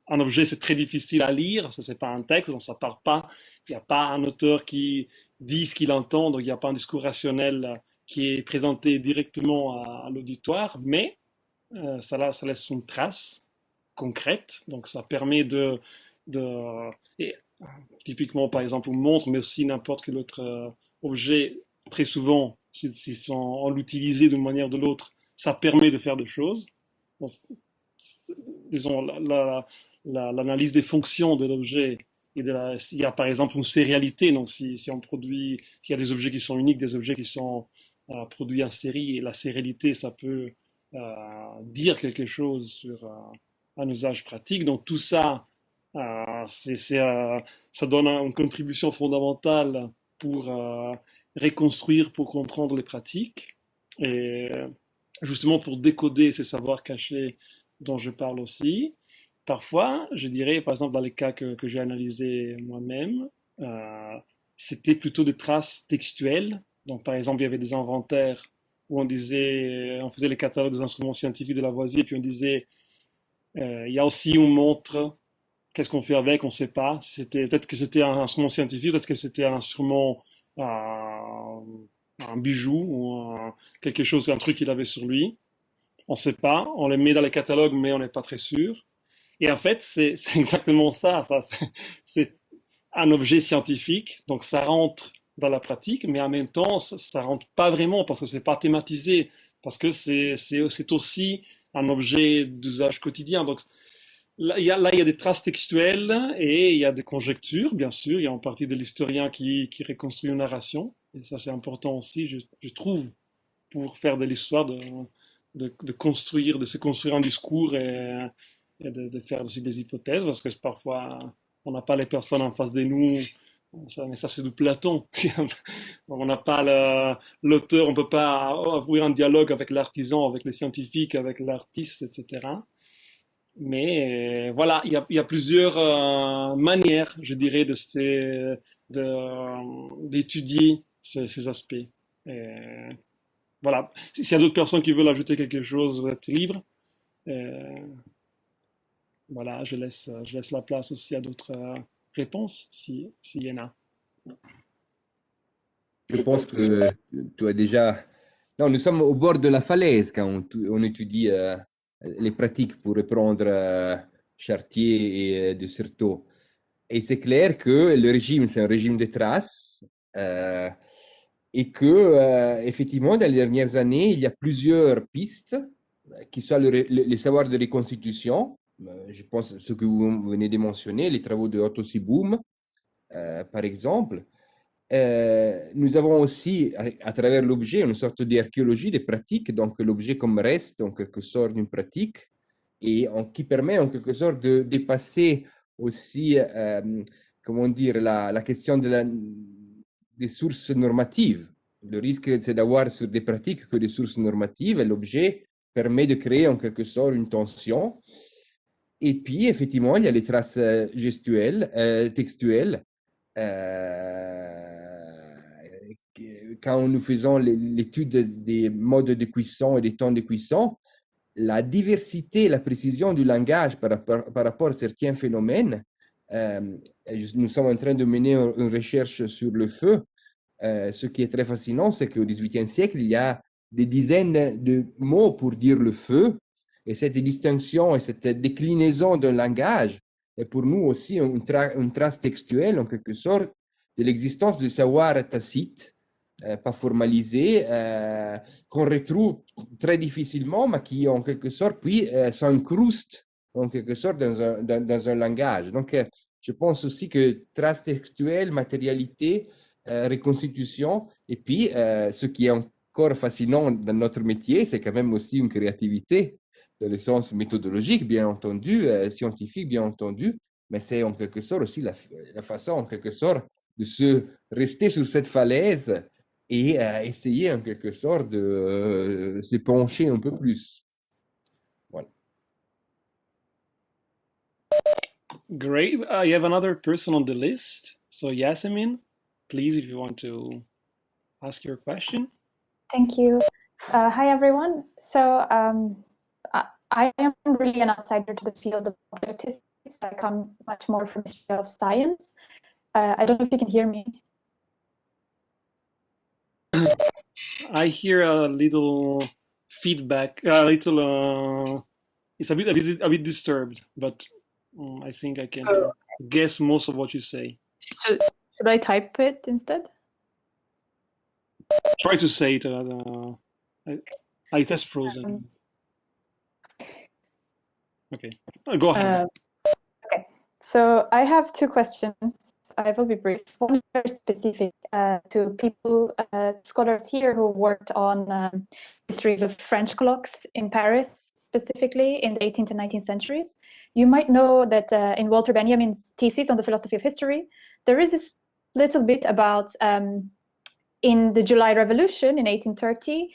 un objet c'est très difficile à lire, ça c'est pas un texte, donc ça part pas, il n'y a pas un auteur qui dit ce qu'il entend, donc il n'y a pas un discours rationnel qui est présenté directement à l'auditoire, mais ça laisse une trace concrète, donc ça permet et, typiquement par exemple une montre, mais aussi n'importe quel autre objet, très souvent, si on l'utilise d'une manière ou de l'autre, ça permet de faire des choses. Donc, disons, l'analyse des fonctions de l'objet, il y a par exemple une sérialité, donc si on produit, s'il y a des objets qui sont uniques, des objets qui sont produits en série, et la sérialité, ça peut dire quelque chose sur un usage pratique. Donc tout ça, ça donne une contribution fondamentale pour reconstruire, pour comprendre les pratiques, et justement pour décoder ces savoirs cachés dont je parle aussi. Parfois, je dirais, par exemple, dans les cas que j'ai analysés moi-même, c'était plutôt des traces textuelles. Donc, par exemple, il y avait des inventaires où on faisait les catalogues des instruments scientifiques de Lavoisier, puis on disait, il y a aussi une montre, qu'est-ce qu'on fait avec, on ne sait pas. Peut-être que c'était un instrument scientifique, peut-être que c'était un instrument, un bijou, ou quelque chose, un truc qu'il avait sur lui. On ne sait pas, on les met dans les catalogues, mais on n'est pas très sûr. Et en fait, c'est exactement ça. Enfin, c'est un objet scientifique, donc ça rentre dans la pratique, mais en même temps, ça rentre pas vraiment parce que c'est pas thématisé, parce que c'est aussi un objet d'usage quotidien. Donc là, il y a des traces textuelles et il y a des conjectures, bien sûr. Il y a en partie de l'historien qui reconstruit une narration, et ça c'est important aussi, je trouve, pour faire de l'histoire, de se construire un discours et de faire aussi des hypothèses, parce que parfois, on n'a pas les personnes en face de nous, mais ça c'est du Platon. On n'a pas l'auteur, on ne peut pas ouvrir un dialogue avec l'artisan, avec les scientifiques, avec l'artiste, etc. Mais voilà, il y a plusieurs manières, je dirais, d'étudier ces aspects. Et voilà, s'il y a d'autres personnes qui veulent ajouter quelque chose, vous êtes libre. Euh, voilà, je laisse la place aussi à d'autres réponses, s'il y en a. Je pense que tu as déjà... Non, nous sommes au bord de la falaise quand on étudie les pratiques pour reprendre Chartier et de Certeau. Et c'est clair que le régime, c'est un régime de traces et que, effectivement, dans les dernières années, il y a plusieurs pistes qui sont les savoirs de reconstitution. Je pense à ce que vous venez de mentionner, les travaux de Otto Siboum, par exemple. Nous avons aussi, à travers l'objet, une sorte d'archéologie des pratiques, donc l'objet comme reste en quelque sorte d'une pratique, et qui permet en quelque sorte de dépasser aussi, comment dire, la question des sources normatives. Le risque, c'est d'avoir sur des pratiques que des sources normatives, et l'objet permet de créer en quelque sorte une tension. Et puis, effectivement, il y a les traces gestuelles, textuelles. Quand nous faisons l'étude des modes de cuisson et des temps de cuisson, la diversité et la précision du langage par rapport à certains phénomènes, nous sommes en train de mener une recherche sur le feu. Ce qui est très fascinant, c'est qu'au XVIIIe siècle, il y a des dizaines de mots pour dire le feu, et cette distinction et cette déclinaison d'un langage est pour nous aussi une trace textuelle, en quelque sorte, de l'existence du savoir tacite, pas formalisé, qu'on retrouve très difficilement, mais qui, en quelque sorte, puis s'incruste, en quelque sorte, dans un langage. Donc, je pense aussi que trace textuelle, matérialité, reconstitution, et puis ce qui est encore fascinant dans notre métier, c'est quand même aussi une créativité, dans le sens méthodologique, bien entendu, scientifique, bien entendu, mais c'est en quelque sorte aussi la façon, en quelque sorte, de se rester sur cette falaise et essayer en quelque sorte de se pencher un peu plus. Voilà. Great. I have another person on the list. So Yasemin, please, if you want to ask your question. Thank you. Hi, everyone. So I am really an outsider to the field of statistics. I come much more from history of science. I don't know if you can hear me. I hear a little feedback, it's a bit disturbed, but I think I can guess most of what you say. Should I type it instead? Try to say it. It has frozen. Okay, go ahead. Okay, so I have two questions. I will be brief. One is very specific to people, scholars here who worked on histories of French colloques in Paris, specifically in the 18th and 19th centuries. You might know that in Walter Benjamin's thesis on the philosophy of history, there is this little bit about in the July Revolution in 1830,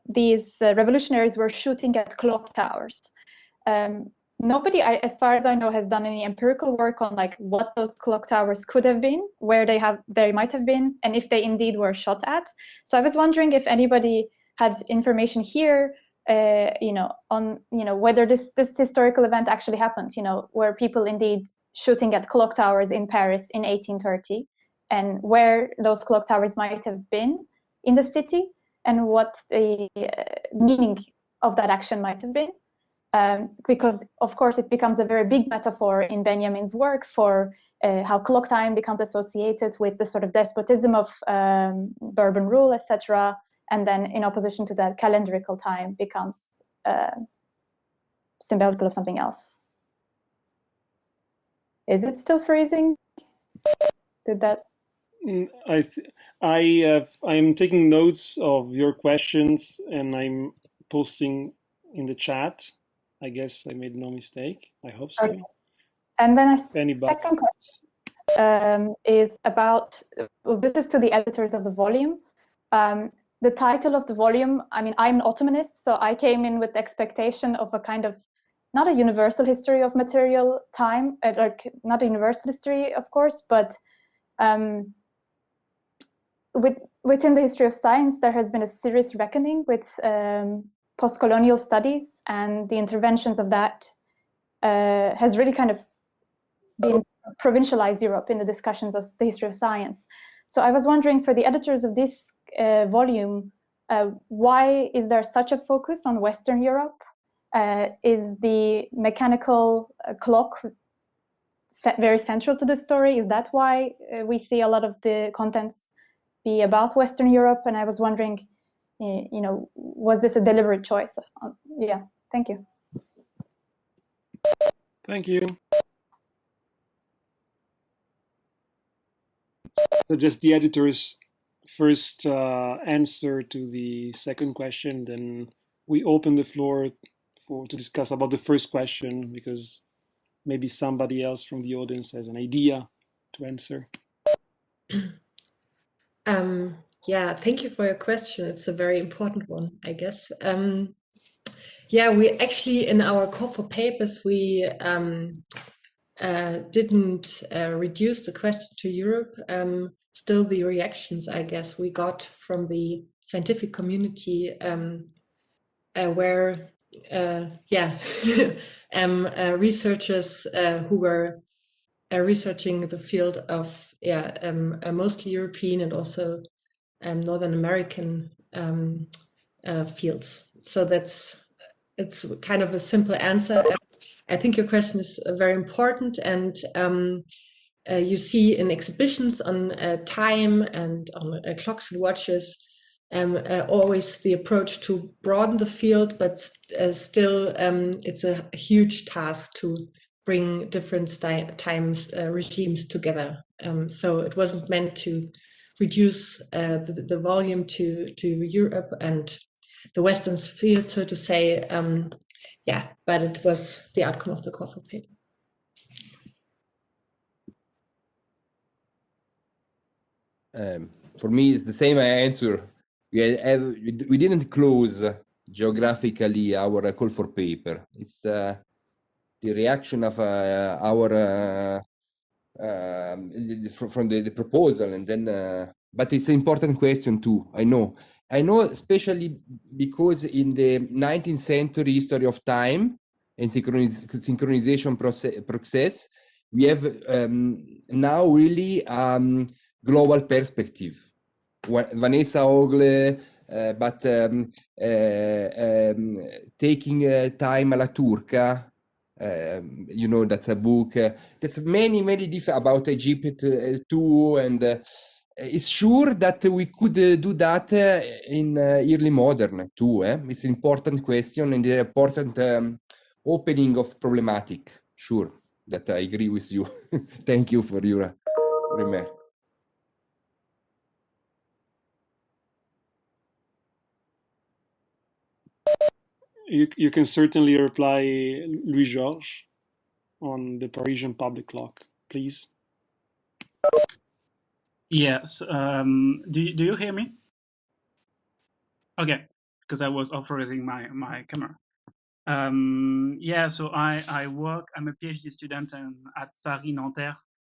these revolutionaries were shooting at clock towers. Nobody, as far as I know, has done any empirical work on like what those clock towers could have been, where they might have been, and if they indeed were shot at. So I was wondering if anybody had information here, on whether this historical event actually happened. Were people indeed shooting at clock towers in Paris in 1830, and where those clock towers might have been in the city, and what the meaning of that action might have been. Because, of course, it becomes a very big metaphor in Benjamin's work for how clock time becomes associated with the sort of despotism of Bourbon rule, etc. And then in opposition to that, calendrical time becomes symbolical of something else. Is it still freezing? Did that? I'm taking notes of your questions and I'm posting in the chat. I guess I made no mistake. I hope so. Okay. And then a second question is about, this is to the editors of the volume. The title of the volume, I mean, I'm an Ottomanist, so I came in with the expectation of a kind of, not a universal history of material time, not a universal history, of course, but within the history of science, there has been a serious reckoning with post-colonial studies, and the interventions of that has really kind of been provincialized Europe in the discussions of the history of science. So I was wondering, for the editors of this volume, why is there such a focus on Western Europe? Is the mechanical clock very central to the story? Is that why we see a lot of the contents be about Western Europe? And I was wondering, was this a deliberate choice? Yeah, thank you. Thank you. So just the editor's first answer to the second question, then we open the floor to discuss about the first question, because maybe somebody else from the audience has an idea to answer. Yeah, thank you for your question. It's a very important one, I guess. Yeah, we actually, in our call for papers, we didn't reduce the question to Europe. Still, the reactions, I guess, we got from the scientific community where, yeah, researchers who were researching the field of, yeah, mostly European and also Northern American fields. So it's kind of a simple answer. I think your question is very important, and you see in exhibitions on time and on clocks and watches always the approach to broaden the field, but still it's a huge task to bring different times regimes together. So it wasn't meant to reduce the volume to Europe and the Western field, so to say. Yeah, but it was the outcome of the call for paper. For me, it's the same answer. We didn't close geographically our call for paper. It's the reaction of our from the proposal, and then. But it's an important question too. I know, especially because in the 19th century history of time and synchronization process, we have now really global perspective. Vanessa Ogle, but taking time alla turca. You know, that's a book. That's many different about Egypt too, and it's sure that we could do that in early modern too. It's an important question and an important opening of problematic. Sure, that I agree with you. Thank you for your remark. You can certainly reply, Louis-Georges, on the Parisian public clock, please. Yes. Do you hear me? Okay, because I was authorizing my camera. Yeah, so I work, I'm a PhD student at Paris Nanterre,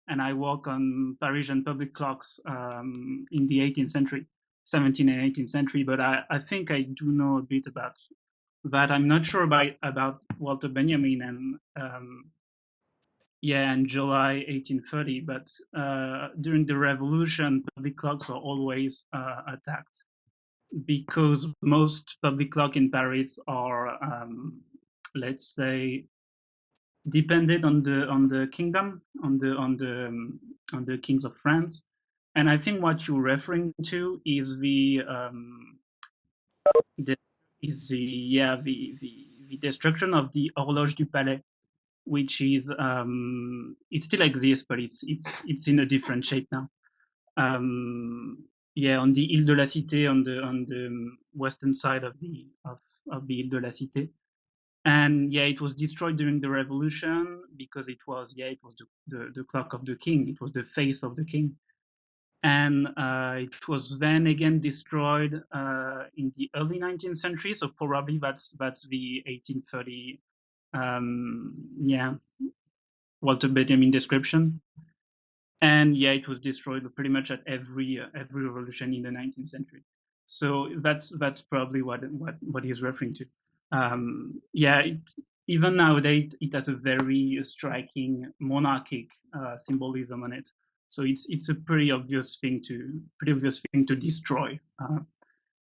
and I work on Parisian public clocks in the 18th century, 17th and 18th century, but I think I do know a bit about that. I'm not sure about Walter Benjamin and yeah, in July 1830, but during the revolution, public clocks were always attacked, because most public clocks in Paris are, let's say, depended on the kingdom, on the kings of France, and I think what you're referring to is the destruction of the Horloge du Palais, which is it still exists, but it's in a different shape now. Yeah, on the Ile de la Cité, on the western side of the Ile de la Cité, and yeah, it was destroyed during the revolution because it was the clock of the king. It was the face of the king, and it was then again destroyed in the early 19th century. So probably that's the 1830. Yeah, Walter Benjamin description, and yeah, it was destroyed pretty much at every revolution in the 19th century. So that's probably what he's referring to. Yeah, even nowadays it has a very striking monarchic symbolism on it. So it's a pretty obvious thing to destroy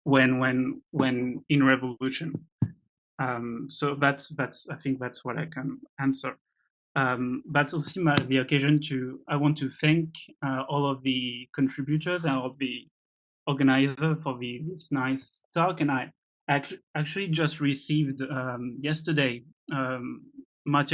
when in revolution. So that's I think that's what I can answer. That's also the occasion I want to thank all of the contributors and all of the organizers for this nice talk. And I actually just received yesterday